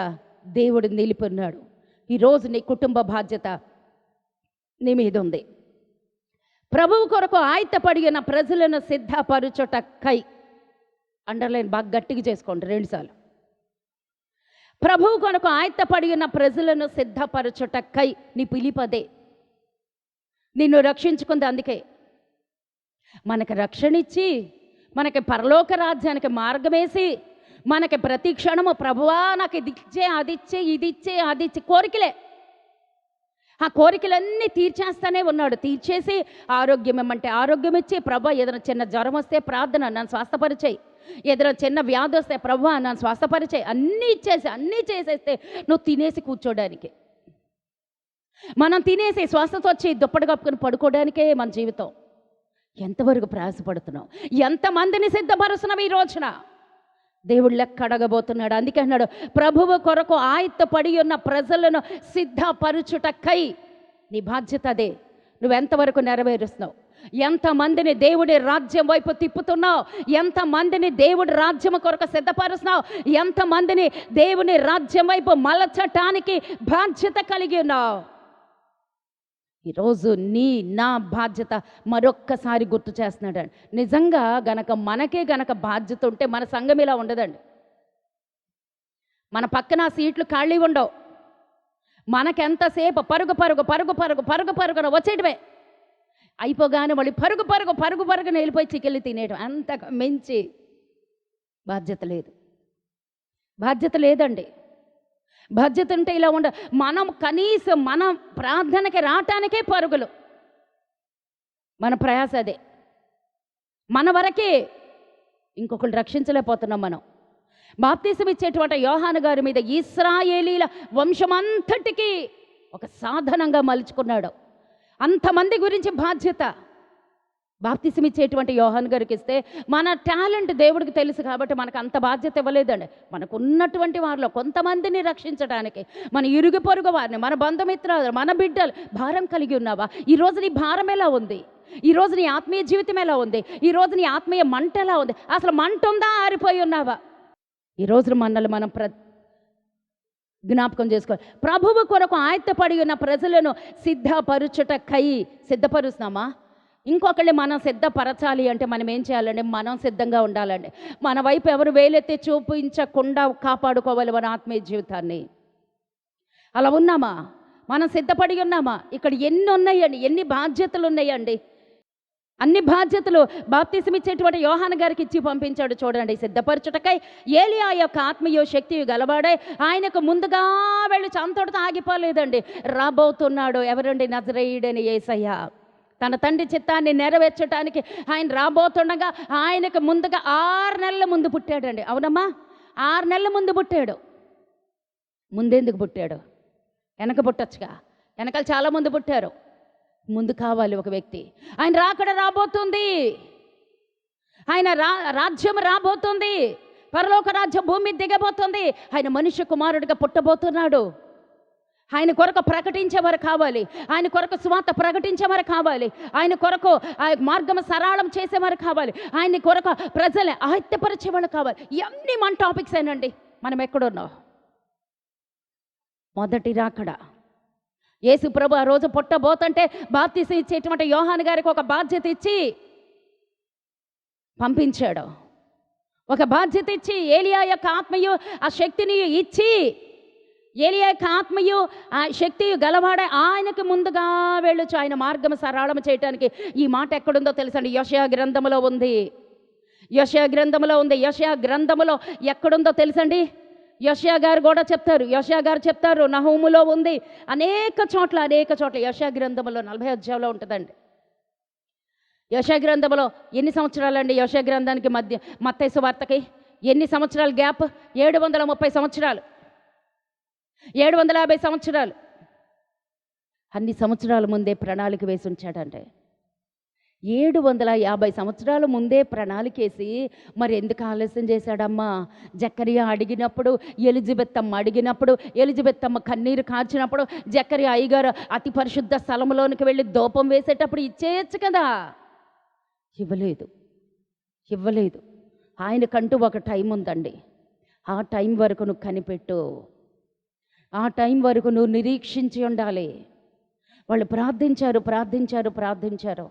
దేవుడు నిలిపిన్నాడు. ఈరోజు నీ కుటుంబ బాధ్యత నీ మీద ఉంది. ప్రభువు కొరకు ఆయత్తపడి ఉన్న ప్రజలను సిద్ధపరచుటకై, అండర్లైన్ బాగా గట్టిగా చేసుకోండి 2 సార్లు. ప్రభువు కొరకు ఆయత్తపడి ఉన్న ప్రజలను సిద్ధపరచుటకై నీ పిలిపదే. నిన్ను రక్షించుకుంది అందుకే. మనకి రక్షణ ఇచ్చి, మనకి పరలోక రాజ్యానికి మార్గమేసి, మనకి ప్రతి క్షణము ప్రభువా నాకు ఇది ఇచ్చే, అది ఇచ్చే, ఇది ఇచ్చే, అది ఇచ్చే కోరికలే. ఆ కోరికలన్నీ తీర్చేస్తానే ఉన్నాడు. తీర్చేసి ఆరోగ్యం ఇమ్మంటే ఆరోగ్యం ఇచ్చి, ప్రభా ఏదైనా చిన్న జ్వరం వస్తే ప్రార్థన, నన్ను స్వస్థపరిచేయి, ఏదైనా చిన్న వ్యాధి వస్తే ప్రభా నన్ను స్వస్థపరిచేయి, అన్నీ చేసేస్తే నువ్వు తినేసి కూర్చోడానికి, మనం తినేసి స్వస్థత వచ్చి దుప్పటి కప్పుకొని పడుకోవడానికే మన జీవితం. ఎంతవరకు ప్రయాసపడుతున్నావు? ఎంతమందిని సిద్ధపరుస్తున్నావు ఈ రోజున? దేవుడు లెక్క అడగబోతున్నాడు. అందుకే అన్నాడు, ప్రభువు కొరకు ఆయత్తపడి ఉన్న ప్రజలను సిద్ధపరచుటకై నీ బాధ్యత అదే. నువ్వెంతవరకు నెరవేరుస్తున్నావు? ఎంతమందిని దేవుడి రాజ్యం వైపు తిప్పుతున్నావు? ఎంతమందిని దేవుడి రాజ్యం కొరకు సిద్ధపరుస్తున్నావు? ఎంతమందిని దేవుని రాజ్యం వైపు మలచటానికి బాధ్యత కలిగి ఉన్నావు? ఈరోజు నా బాధ్యత మరొక్కసారి గుర్తు చేస్తున్నాడండి. నిజంగా మనకే గనక బాధ్యత ఉంటే మన సంఘం ఇలా ఉండదండి. మన పక్కన సీట్లు ఖాళీ ఉండవు. మనకెంతసేపు పరుగున వచ్చేయడమే. అయిపోగానే మళ్ళీ పరుగున వెళ్ళిపోయి చికెళ్ళి తినేయడం. అంతకు మించి బాధ్యత లేదండి. బాధ్యత ఉంటే ఇలా మనం కనీసం మనం ప్రార్థనకి రావటానికే పరుగులు. మన ప్రయాస అదే, మన వరకే. ఇంకొకళ్ళు రక్షించలేకపోతున్నాం మనం. బాప్తీసం ఇచ్చేటువంటి యోహాను గారి మీద ఇశ్రాయేలీల వంశమంతటికి ఒక సాధనంగా మలుచుకున్నాడు. అంతమంది గురించి బాధ్యత బాప్తీసం ఇచ్చేటువంటి యోహాను గారికి ఇస్తే, మన టాలెంట్ దేవుడికి తెలుసు కాబట్టి మనకు అంత బాధ్యత ఇవ్వలేదండి. మనకు ఉన్నటువంటి వారిలో కొంతమందిని రక్షించడానికి, మన ఇరుగు పొరుగు వారిని, మన బంధుమిత్రులు, మన బిడ్డలు భారం కలిగి ఉన్నావా? ఈరోజు నీ భారం ఎలా ఉంది? ఈరోజు నీ ఆత్మీయ జీవితం ఎలా ఉంది? ఈరోజు నీ ఆత్మీయ మంట ఎలా ఉంది? అసలు మంట ఉందా, ఆరిపోయి ఉన్నావా? ఈరోజు మనల్ని మనం జ్ఞాపకం చేసుకోవాలి. ప్రభువు కొరకు ఆయత్తపడి ఉన్న ప్రజలను సిద్ధపరుస్తున్నామా? ఇంకొకళ్ళు మనం సిద్ధపరచాలి అంటే మనం ఏం చేయాలండి? మనం సిద్ధంగా ఉండాలండి. మన వైపు ఎవరు వేలెత్తి చూపించకుండా కాపాడుకోవాలి మన ఆత్మీయ జీవితాన్ని. అలా ఉన్నామా? మనం సిద్ధపడి ఉన్నామా? ఇక్కడ ఎన్ని ఉన్నాయండి, ఎన్ని బాధ్యతలు ఉన్నాయండి. అన్ని బాధ్యతలు బాప్తీసం ఇచ్చేటువంటి యోహాను గారికి ఇచ్చి పంపించాడు. చూడండి, సిద్ధపరచుటకై ఏలియా యొక్క ఆత్మీయ శక్తి గలవాడై ఆయనకు ముందుగా వెళ్ళి అంతటితో ఆగిపోలేదండి. రాబోతున్నాడు ఎవరండి? నజరేయుడైన యేసయ్య. తన తండ్రి చిత్తాన్ని నెరవేర్చడానికి ఆయన రాబోతుండగా ఆయనకు ముందుగా 6 నెలల ముందు పుట్టాడండి. అవునమ్మా, 6 నెలల ముందు పుట్టాడు. ముందెందుకు పుట్టాడు? వెనక పుట్టచ్చుగా. వెనకాల చాలా మంది పుట్టారు. ముందు కావాలి ఒక వ్యక్తి. ఆయన రాకడ రాబోతుంది. ఆయన రాజ్యం రాబోతుంది. పరలోక రాజ్యం భూమి మీద దిగబోతుంది. ఆయన మనుష్య కుమారుడిగా పుట్టబోతున్నాడు. ఆయన కొరకు ప్రకటించేవారు కావాలి. ఆయన కొరకు సువార్త ప్రకటించేవారు కావాలి. ఆయన కొరకు ఆ మార్గం సరళం చేసేవారు కావాలి. ఆయన కొరకు ప్రజలే ఆహిత్యపరిచేవాళ్ళు కావాలి. ఇవన్నీ మన టాపిక్స్ ఏనండి. మనం ఎక్కడున్నాం? మొదటి రాకడ. యేసు ప్రభు ఆ రోజు పుట్టబోతుంటే బాప్తీసం ఇచ్చేటువంటి యోహాను గారికి ఒక బాధ్యత ఇచ్చి పంపించాడు. ఒక బాధ్యత ఇచ్చి ఏలియా యొక్క ఆత్మయు ఆ శక్తిని ఇచ్చి, ఏలియా యొక్క ఆత్మయు ఆ శక్తి గలవాడే ఆయనకు ముందుగా వెళ్ళొచ్చు ఆయన మార్గం సరళం చేయడానికి. ఈ మాట ఎక్కడుందో తెలుసండి? యెషయా గ్రంథములో ఉంది. యెషయా గ్రంథములో ఉంది. యెషయా గ్రంథములో ఎక్కడుందో తెలుసండి? యెషయా గారు కూడా చెప్తారు. యెషయా గారు చెప్తారు, నహూములో ఉంది. అనేక చోట్ల యెషయా గ్రంథములో 40 అధ్యాయంలో ఉంటుందండి. యెషయా గ్రంథములో ఎన్ని సంవత్సరాలండి? యెషయా గ్రంథానికి మధ్య మత్తయి సువార్తకి ఎన్ని సంవత్సరాలు గ్యాప్? 730 సంవత్సరాలు, 750 సంవత్సరాలు. అన్ని సంవత్సరాల ముందే ప్రణాళిక వేసి ఉంచాడంటే 750 సంవత్సరాల ముందే ప్రణాళికేసి మరి ఎందుకు ఆలస్యం చేశాడమ్మా? జకరియా అడిగినప్పుడు, ఎలిజబెత్ అమ్మ అడిగినప్పుడు, ఎలిజబెత్ అమ్మ కన్నీరు కార్చినప్పుడు జకరియా అయ్యగారు అతి పరిశుద్ధ స్థలంలోనికి వెళ్ళి ధూపం వేసేటప్పుడు ఇచ్చేయచ్చు కదా. ఇవ్వలేదు. ఆయనకంటూ ఒక టైం ఉందండి. ఆ టైం వరకు నువ్వు కనిపెట్టు. ఆ టైం వరకు నువ్వు నిరీక్షించి ఉండాలి. వాళ్ళు ప్రార్థించారు.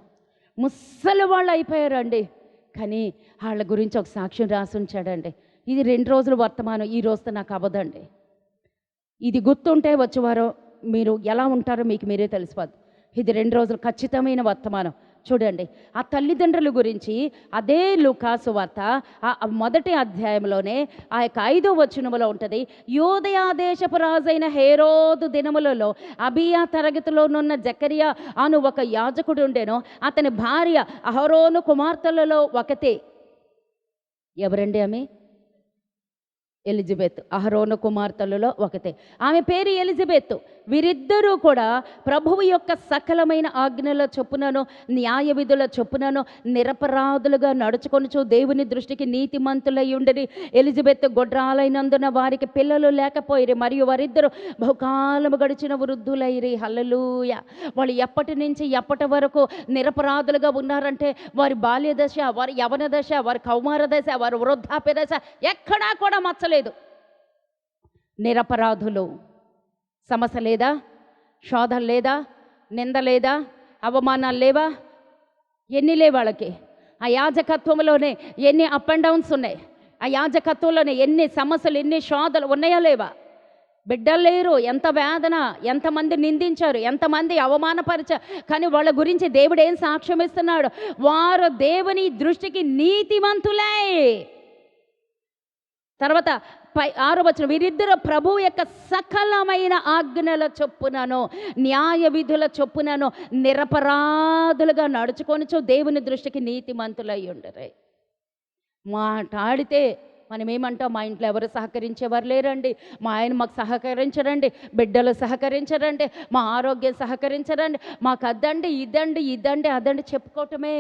ముసలి వాళ్ళు అయిపోయారండి. కానీ వాళ్ళ గురించి ఒక సాక్ష్యం రాసి ఉంచాడండి. ఇది 2 రోజులు వర్తమానం. ఈ రోజుతో నాకు అవ్వదండి. ఇది గుర్తుంటే వచ్చేవారో మీరు ఎలా ఉంటారో మీకు మీరే తెలిసిపోద్ది. ఇది 2 రోజులు ఖచ్చితమైన వర్తమానం. చూడండి, ఆ తల్లిదండ్రుల గురించి అదే లూకాసు వార్త ఆ మొదటి అధ్యాయంలోనే ఆ యొక్క 5వ వచనములో ఉంటుంది. యూదయ దేశపు రాజైన హేరోదు దినములలో అబియా తరగతిలోనున్న జకరియా అను ఒక యాజకుడు ఉండెను. అతని భార్య అహరోను కుమార్తెలలో ఒకతే. ఎవరండి ఆమె? ఎలిజబెత్. అహరోను కుమార్తెలలో ఒకతే. ఆమె పేరు ఎలిజబెత్. వీరిద్దరూ కూడా ప్రభువు యొక్క సకలమైన ఆజ్ఞల చొప్పునను న్యాయ విధుల చొప్పునను నిరపరాధులుగా నడుచుకొనుచు దేవుని దృష్టికి నీతిమంతులై ఉండని. ఎలిజబెత్ గొడ్రాలైనందున వారికి పిల్లలు లేకపోయిరి, మరియు వారిద్దరూ బహుకాలము గడిచిన వృద్ధులైరి. హల్లెలూయా. వాళ్ళు ఎప్పటి నుంచి ఎప్పటి వరకు నిరపరాధులుగా ఉన్నారంటే వారి బాల్య దశ, వారి యవన దశ, వారి కౌమార దశ, వారి వృద్ధాప్య దశ ఎక్కడా కూడా మచ్చలేదు. నిరపరాధులు. సమస్య లేదా? శోధన లేదా? నింద లేదా? అవమానాలు లేవా? ఎన్ని లేవు వాళ్ళకి? ఆ యాజకత్వంలోనే ఎన్ని అప్ అండ్ డౌన్స్ ఉన్నాయి. ఆ యాజకత్వంలోనే ఎన్ని సమస్యలు, ఎన్ని శోధనలు ఉన్నాయా లేవా? బిడ్డలు లేరు. ఎంత వేదన, ఎంతమంది నిందించారు, ఎంతమంది అవమానపరిచారు. కానీ వాళ్ళ గురించి దేవుడు ఏం సాక్ష్యం ఇస్తున్నాడు? వారు దేవుని దృష్టికి నీతిమంతులే. తర్వాత 6వ వచనం, వీరిద్దరు ప్రభువు యొక్క సకలమైన ఆజ్ఞల చొప్పునను న్యాయ విధుల చొప్పునను నిరపరాధులుగా నడుచుకొనుచు దేవుని దృష్టికి నీతిమంతులై ఉండరు. మాట్లాడితే మనం ఏమంటాం, మా ఇంట్లో ఎవరు సహకరించేవారు లేరండి, మా ఆయన మాకు సహకరించరండి, బిడ్డలు సహకరించరండి, మా ఆరోగ్యం సహకరించరండి, మాకు అదండి ఇదండి ఇదండి అదండి చెప్పుకోవటమే.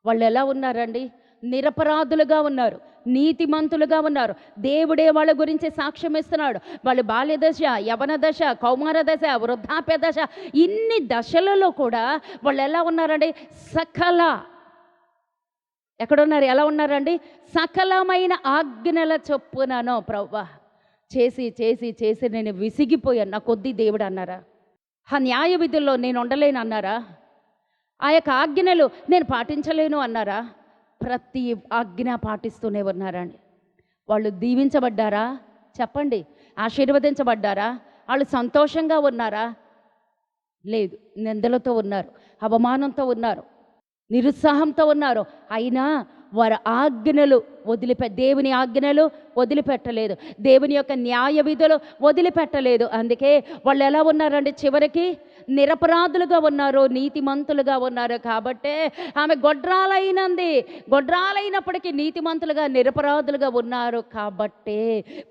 వాళ్ళు ఎలా ఉన్నారండి? నిరపరాధులుగా ఉన్నారు, నీతిమంతులుగా ఉన్నారు. దేవుడే వాళ్ళ గురించి సాక్ష్యం ఇస్తున్నాడు. వాళ్ళ బాల్య దశ, యవన దశ, కౌమార దశ, వృద్ధాప్య దశ, ఇన్ని దశలలో కూడా వాళ్ళు ఎలా ఉన్నారండి? ఎక్కడున్నారు? ఎలా ఉన్నారండి? సకలమైన ఆజ్ఞల చొప్పునను ప్రభువా చేసి చేసి చేసి నేను విసిగిపోయాను, నా కొద్ది దేవుడు అన్నారా? ఆ న్యాయ విధుల్లో నేను ఉండలేను అన్నారా? ఆ యొక్క ఆజ్ఞలు నేను పాటించలేను అన్నారా? ప్రతి ఆజ్ఞ పాటిస్తూనే ఉన్నారండి. వాళ్ళు దీవించబడ్డారా? చెప్పండి. ఆశీర్వదించబడ్డారా? వాళ్ళు సంతోషంగా ఉన్నారా? లేదు, నిందలతో ఉన్నారు, అవమానంతో ఉన్నారు, నిరుత్సాహంతో ఉన్నారు. అయినా వారి ఆజ్ఞలు దేవుని ఆజ్ఞలు వదిలిపెట్టలేదు, దేవుని యొక్క న్యాయ విధులు వదిలిపెట్టలేదు. అందుకే వాళ్ళు ఎలా ఉన్నారండి? చివరికి నిరపరాధులుగా ఉన్నారు, నీతిమంతులుగా ఉన్నారు. కాబట్టే ఆమె గొడ్రాలైనప్పటికీ నీతిమంతులుగా నిరపరాధులుగా ఉన్నారు. కాబట్టే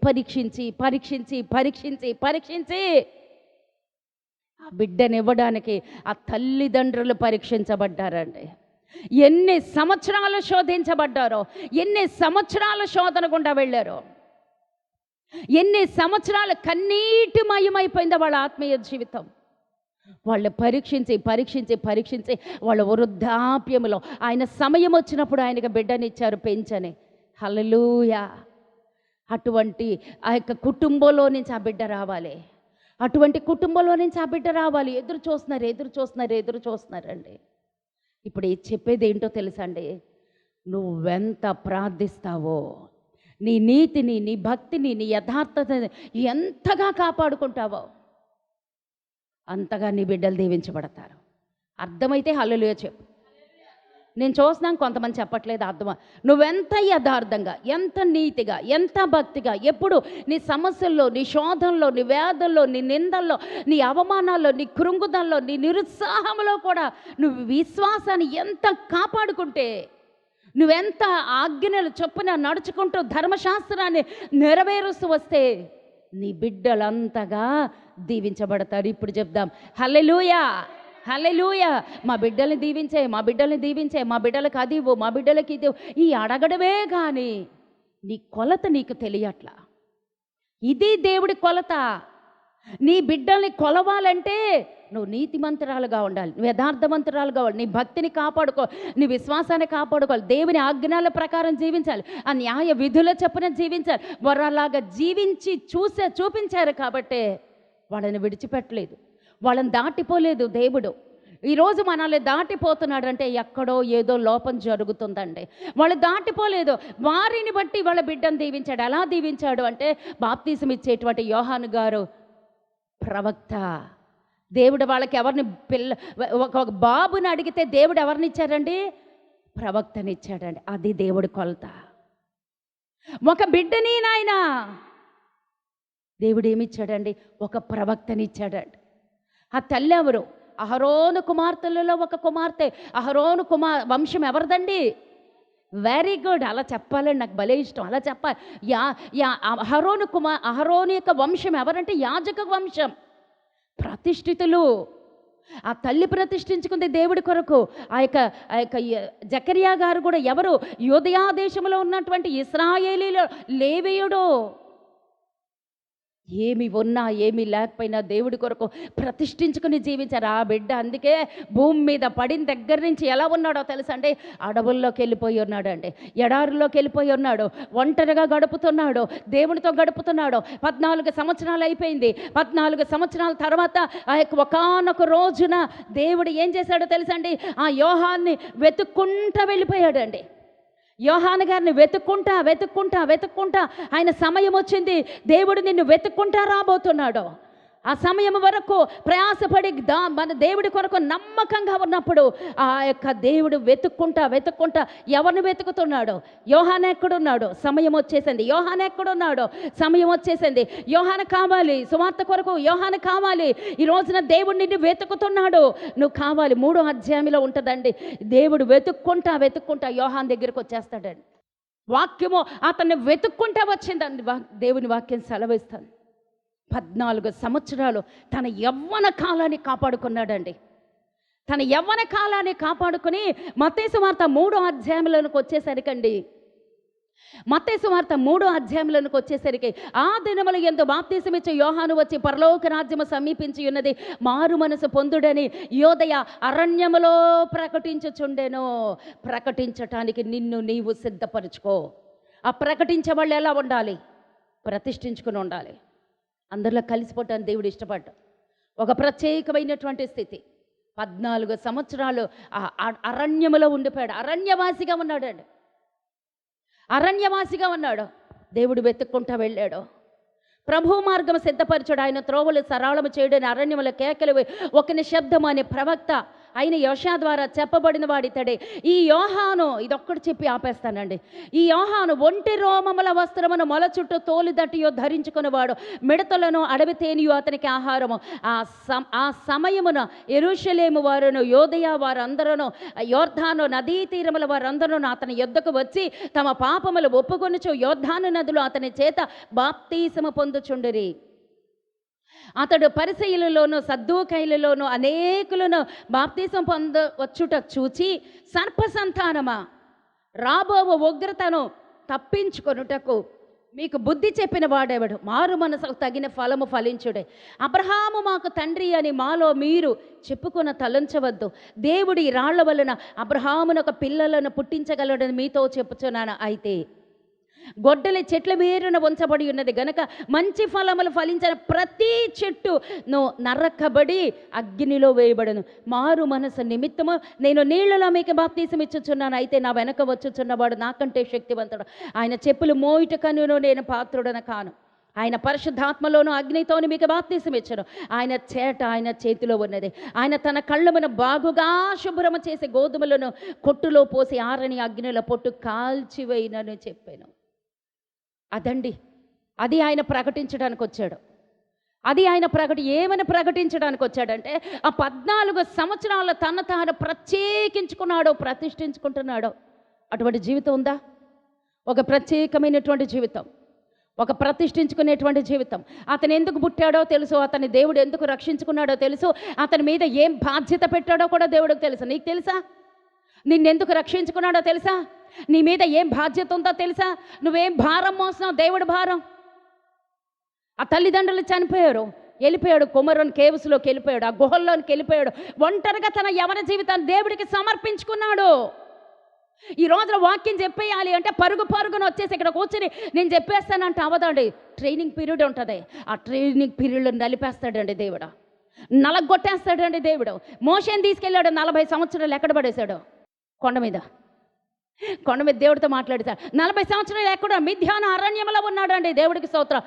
పరీక్షించి పరీక్షించి పరీక్షించి పరీక్షించి ఆ బిడ్డనివ్వడానికి ఆ తల్లిదండ్రులు పరీక్షించబడ్డారండి. ఎన్ని సంవత్సరాలు శోధించబడ్డారో, ఎన్ని సంవత్సరాల శోధన గుండా వెళ్ళారో, ఎన్ని సంవత్సరాలు కన్నీటిమయమైపోయిందో వాళ్ళ ఆత్మీయ జీవితం. వాళ్ళు పరీక్షించి పరీక్షించి పరీక్షించి వాళ్ళ వృద్ధాప్యములో ఆయన సమయం వచ్చినప్పుడు ఆయనకు బిడ్డనిచ్చారు పెంచని. హల్లెలూయా. అటువంటి ఆ యొక్క కుటుంబంలో నుంచి ఆ బిడ్డ రావాలి, అటువంటి కుటుంబంలో నుంచి ఆ బిడ్డ రావాలి. ఎదురు చూస్తున్నారండి. ఇప్పుడు చెప్పేది ఏంటో తెలుసా అండి? నువ్వెంత ప్రార్థిస్తావో, నీ నీతిని, నీ భక్తిని, నీ యథార్థతని ఎంతగా కాపాడుకుంటావో అంతగా నీ బిడ్డలు దీవించబడతారు. అర్థమైతే హల్లెలూయా చెప్పు. నేను చూస్తున్నాను కొంతమంది చెప్పట్లేదు అర్థమా. నువ్వెంత యథార్థంగా, ఎంత నీతిగా, ఎంత భక్తిగా, ఎప్పుడు నీ సమస్యల్లో, నీ శోధనలో, నీ వేదల్లో, నీ నిందల్లో, నీ అవమానాల్లో, నీ కృంగుదల్లో, నీ నిరుత్సాహంలో కూడా నువ్వు విశ్వాసాన్ని ఎంత కాపాడుకుంటే, నువ్వెంత ఆజ్ఞలు చొప్పున నడుచుకుంటూ ధర్మశాస్త్రాన్ని నెరవేరుస్తూ వస్తే నీ బిడ్డలంతగా దీవించబడతారు. ఇప్పుడు చెప్దాం హల్లెలూయా, హల్లెలూయా. మా బిడ్డల్ని దీవించే, మా బిడ్డలకు అది ఇవ్వు, మా బిడ్డలకి ఇది ఈ అడగడమే కానీ నీ కొలత నీకు తెలియట్లా. ఇది దేవుడి కొలత. నీ బిడ్డల్ని కొలవాలంటే నువ్వు నీతిమంతురాలుగా ఉండాలి, నువ్వు యథార్థవంతురాలుగా ఉండాలి, నీ భక్తిని కాపాడుకో, నీ విశ్వాసాన్ని కాపాడుకోవాలి, దేవుని ఆజ్ఞల ప్రకారం జీవించాలి, ఆ న్యాయ విధుల చొప్పున జీవించాలి. వరలాగా జీవించి చూపించారు కాబట్టే వాళ్ళని విడిచిపెట్టలేదు, వాళ్ళని దాటిపోలేదు దేవుడు. ఈరోజు మనల్ని దాటిపోతున్నాడంటే ఎక్కడో ఏదో లోపం జరుగుతుందండి. వాళ్ళు దాటిపోలేదు, వారిని బట్టి వాళ్ళ బిడ్డను దీవించాడు. ఎలా దీవించాడు అంటే, బాప్తీసం ఇచ్చేటువంటి యోహాను గారు ప్రవక్త. దేవుడు వాళ్ళకి ఎవరిని ఒక బాబుని అడిగితే దేవుడు ఎవరిని ఇచ్చారండి? ప్రవక్తనిచ్చాడండి. అది దేవుడి కొలత. ఒక బిడ్డని నాయన దేవుడు ఏమిచ్చాడండి? ఒక ప్రవక్తనిచ్చాడండి. ఆ తల్లి ఎవరు? అహరోను కుమార్తెలలో ఒక కుమార్తె. అహరోను వంశం ఎవరిదండి? Very good. అలా చెప్పాలండి, నాకు భలే ఇష్టం అలా చెప్పాలి. అహరోను యొక్క వంశం ఎవరంటే యాజక వంశం, ప్రతిష్ఠితులు. ఆ తల్లి ప్రతిష్ఠించుకుంది దేవుడి కొరకు. ఆ యొక్క జకరియా గారు కూడా ఎవరు? యూదయా దేశంలో ఉన్నటువంటి ఇశ్రాయేలీలో లేవీయుడు. ఏమి ఉన్నా ఏమీ లేకపోయినా దేవుడి కొరకు ప్రతిష్ఠించుకుని జీవించారు ఆ బిడ్డ. అందుకే భూమి మీద పడిన దగ్గర నుంచి ఎలా ఉన్నాడో తెలుసా అండి? అడవుల్లోకి వెళ్ళిపోయి ఉన్నాడు అండి, ఎడారిలోకి వెళ్ళిపోయి ఉన్నాడు, ఒంటరిగా గడుపుతున్నాడు, దేవుడితో గడుపుతున్నాడు. 14 సంవత్సరాలు అయిపోయింది. 14 సంవత్సరాల తర్వాత ఆ యొక్క ఒకానొక రోజున దేవుడు ఏం చేశాడో తెలుసా అండి? ఆ యోహాన్ని వెతుక్కుంటా వెళ్ళిపోయాడు అండి. యోహాను గారిని వెతుక్కుంటా ఆయన సమయం వచ్చింది, దేవుడు నిన్ను వెతుక్కుంటా రాబోతున్నాడు. ఆ సమయం వరకు ప్రయాసపడి మన దేవుడి కొరకు నమ్మకంగా ఉన్నప్పుడు ఆ యొక్క దేవుడు వెతుక్కుంటా ఎవరిని వెతుకుతున్నాడు? యోహాను ఎక్కడున్నాడు? సమయం వచ్చేసింది. యోహాను ఎక్కడున్నాడు? సమయం వచ్చేసింది. యోహాను కావాలి, సువార్త కొరకు యోహాను కావాలి. ఈ రోజున దేవుడు నిన్ను వెతుకుతున్నాడు, నువ్వు కావాలి. 3వ అధ్యాయంలో ఉంటుందండి. దేవుడు వెతుక్కుంటా యోహాను దగ్గరికి వచ్చేస్తాడండి. వాక్యము అతన్ని వెతుక్కుంటా వచ్చిందండి. దేవుని వాక్యం సెలవిస్తుంది. 14 సంవత్సరాలు తన యవ్వన కాలాన్ని కాపాడుకున్నాడండి. తన యవ్వన కాలాన్ని కాపాడుకుని మత్తయి సువార్త 3వ అధ్యాయంలోనికి వచ్చేసరికండి, మత్తయి సువార్త 3వ అధ్యాయంలోనికి వచ్చేసరికి, ఆ దినముల యందు బాప్తిసమిచ్చే యోహాను వచ్చి పరలోక రాజ్యము సమీపించి ఉన్నది, మారు మనసు పొందుడని యోదయ అరణ్యములో ప్రకటించుచుండెను. ప్రకటించటానికి నిన్ను నీవు సిద్ధపరచుకో. ఆ ప్రకటించే వాళ్ళు ఎలా ఉండాలి? ప్రతిష్ఠించుకుని ఉండాలి. అందరిలో కలిసిపోవటాన్ని దేవుడు ఇష్టపడ్డాడు. ఒక ప్రత్యేకమైనటువంటి స్థితి. 14 సంవత్సరాలు అరణ్యములో ఉండిపోయాడు. అరణ్యవాసిగా ఉన్నాడండి. అరణ్యవాసిగా ఉన్నాడు. దేవుడు వెతుక్కుంటా వెళ్ళాడు. ప్రభు మార్గం సిద్ధపరచాడు. ఆయన త్రోవలు సరళము చేయడని అరణ్యముల కేకలు ఒక నిశ్శబ్దం అనే ప్రవక్త అయిన యోషా ద్వారా చెప్పబడిన వాడితడే. ఈ యోహాను, ఇదొక్కటి చెప్పి ఆపేస్తానండి. ఈ యోహాను ఒంటి రోమముల వస్త్రమును మొల చుట్టూ తోలు దట్టియో ధరించుకునేవాడు, మిడతలను అడవి తేనియో అతనికి ఆహారము. ఆ సమయమున యెరూషలేము వారును యోదయ వారందరూ, యోర్ధాను నదీ తీరముల వారందరూ అతని యొద్దకు వచ్చి తమ పాపములు ఒప్పుకొనుచు యోర్ధాను నదులు అతని చేత బాప్తీసము పొందుచుండిరి. అతడు పరిసయ్యులలోను సద్దూకైలలోను అనేకులను బాప్తీసం పొందవచ్చుట చూచి, సర్ప సంతానమా, రాబోవు ఉగ్రతను తప్పించుకొనుటకు మీకు బుద్ధి చెప్పిన వాడెవడు? మారు మనసుకు తగిన ఫలము ఫలించుడే. అబ్రహాము మాకు తండ్రి అని మాలో మీరు చెప్పుకున్న తలంచవద్దు. దేవుడి రాళ్ల వలన అబ్రహామునొక పిల్లలను పుట్టించగలడని మీతో చెప్పుచున్నాను. అయితే గొడ్డలి చెట్ల వేరున ఉంచబడి ఉన్నది గనక మంచి ఫలములు ఫలించిన ప్రతి చెట్టు నరకబడి అగ్నిలో వేయబడను. మారు మనసు నిమిత్తము నేను నీళ్లలో మీకు బాప్తీసం ఇచ్చుచున్నాను. అయితే నా వెనక వచ్చుచున్నవాడు నాకంటే శక్తివంతుడు, ఆయన చెప్పులు మోయుటకను నేను పాత్రుడన కాను. ఆయన పరిశుద్ధాత్మలోను అగ్నితోను మీకు బాప్తీసం ఇచ్చను. ఆయన చేతిలో ఉన్నది. ఆయన తన కళ్ళమును బాగుగా శుభ్రము చేసి గోధుమలను కొట్టులో పోసి ఆరని అగ్నిలో పొట్టు కాల్చివేయనని చెప్పాను. అదండి, అది ఆయన ప్రకటించడానికి వచ్చాడు. అది ఆయన ఏమని ప్రకటించడానికి వచ్చాడంటే, ఆ 14 సంవత్సరాల తన తాను ప్రత్యేకించుకున్నాడో, ప్రతిష్ఠించుకుంటున్నాడో. అటువంటి జీవితం ఉందా? ఒక ప్రత్యేకమైనటువంటి జీవితం, ఒక ప్రతిష్ఠించుకునేటువంటి జీవితం. అతను ఎందుకు పుట్టాడో తెలుసు, అతని దేవుడు ఎందుకు రక్షించుకున్నాడో తెలుసు, అతని మీద ఏం బాధ్యత పెట్టాడో కూడా దేవుడికి తెలుసు. నీకు తెలుసా? నిన్నెందుకు రక్షించుకున్నాడో తెలుసా? నీ మీద ఏం బాధ్యత ఉందో తెలుసా? నువ్వేం భారం మోస్తున్నావు? దేవుడి భారం. ఆ తల్లిదండ్రులు చనిపోయారు, వెళ్ళిపోయాడు, కుమరుని కేవ్స్లోకి వెళ్ళిపోయాడు, ఆ గుహల్లోనికి వెళ్ళిపోయాడు. ఒంటరిగా తన యవన జీవితాన్ని దేవుడికి సమర్పించుకున్నాడు. ఈ రోజున వాక్యం చెప్పేయాలి అంటే పరుగున వచ్చేసి ఇక్కడ కూర్చుని నేను చెప్పేస్తానంటే అవదండి. ట్రైనింగ్ పీరియడ్ ఉంటుంది. ఆ ట్రైనింగ్ పీరియడ్లో నలిపేస్తాడండి దేవుడు, నలగొట్టేస్తాడండి దేవుడు. మోషేని తీసుకెళ్ళాడు, 40 సంవత్సరాలు ఎక్కడ పడేశాడు? కొండ మీద దేవుడితో మాట్లాడేశాడు. 40 సంవత్సరాలు ఎక్కడ? మిథ్యాన అరణ్యంలో ఉన్నాడండి. దేవుడికి స్తోత్రం.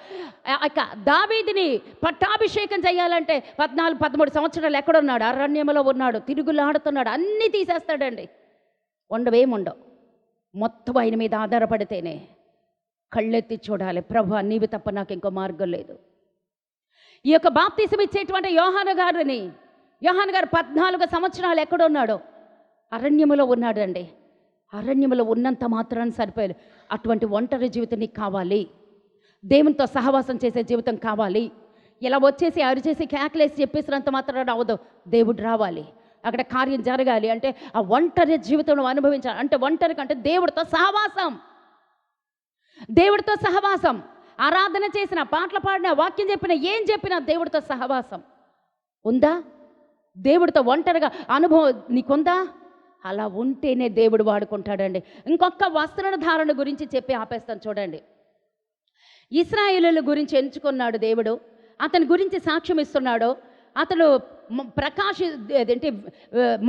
దావీదుని పట్టాభిషేకం చేయాలంటే 14-13 సంవత్సరాలు ఎక్కడున్నాడు? అరణ్యంలో ఉన్నాడు, తిరుగులాడుతున్నాడు. అన్నీ తీసేస్తాడండి. ఉండవు. మొత్తం ఆయన మీద ఆధారపడితేనే కళ్ళెత్తి చూడాలి, ప్రభు నీవు తప్ప నాకు ఇంకో మార్గం లేదు. ఈ యొక్క బాప్తీసం ఇచ్చేటువంటి యోహాను గారు 14 సంవత్సరాలు ఎక్కడున్నాడు? అరణ్యములో ఉన్నాడండి. అరణ్యములో ఉన్నంత మాత్రాన్ని సరిపోయాలి. అటువంటి ఒంటరి జీవితం నీకు కావాలి. దేవునితో సహవాసం చేసే జీవితం కావాలి. ఇలా వచ్చేసి అరిచేసి కేకలేసి చెప్పేసినంత మాత్రం అవదు. దేవుడు రావాలి, అక్కడ కార్యం జరగాలి అంటే ఆ ఒంటరి జీవితం అనుభవించాలి. అంటే ఒంటరి కంటే దేవుడితో సహవాసం. ఆరాధన చేసిన, పాటలు పాడిన, వాక్యం చెప్పిన, ఏం చెప్పినా దేవుడితో సహవాసం ఉందా? దేవుడితో ఒంటరిగా అనుభవం నీకుందా? అలా ఉంటేనే దేవుడు వాడుకుంటాడండి. ఇంకొక వస్త్రధారణ గురించి చెప్పి ఆపేస్తాను చూడండి. ఇశ్రాయేలుల గురించి ఎంచుకున్నాడు దేవుడు, అతని గురించి సాక్ష్యం ఇస్తున్నాడు. అతడు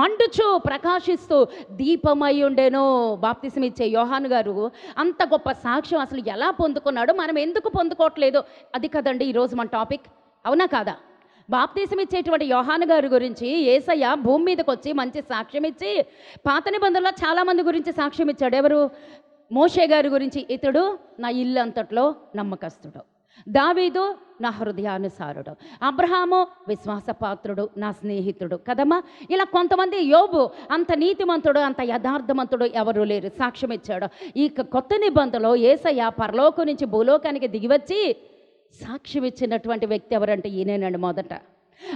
మండుచు ప్రకాశిస్తూ దీపమై ఉండేను. బాప్తిసం ఇచ్చే యోహాను గారు అంత గొప్ప సాక్ష్యం అసలు ఎలా పొందుకున్నాడో, మనం ఎందుకు పొందుకోవట్లేదు, అది కదండి ఈరోజు మన టాపిక్. అవునా కాదా? బాప్తీసం ఇచ్చేటువంటి యోహాను గారి గురించి యేసయ్య భూమి మీదకి వచ్చి మంచి సాక్ష్యం ఇచ్చి పాత నిబంధనలో చాలామంది గురించి సాక్ష్యం ఇచ్చాడు. ఎవరు? మోషే గారి గురించి, ఇతడు నా ఇల్లు అంతట్లో నమ్మకస్తుడు. దావీదు నా హృదయానుసారుడు. అబ్రహాము విశ్వాసపాత్రుడు, నా స్నేహితుడు కదమ్మా. ఇలా కొంతమంది, యోబు అంత నీతిమంతుడు, అంత యథార్థమంతుడు ఎవరు లేరు, సాక్ష్యం ఇచ్చాడు. ఈ కొత్త నిబంధనలో యేసయ్య పరలోకం నుంచి భూలోకానికి దిగివచ్చి సాక్ష్యం ఇచ్చినటువంటి వ్యక్తి ఎవరంటే ఈయనేనండి.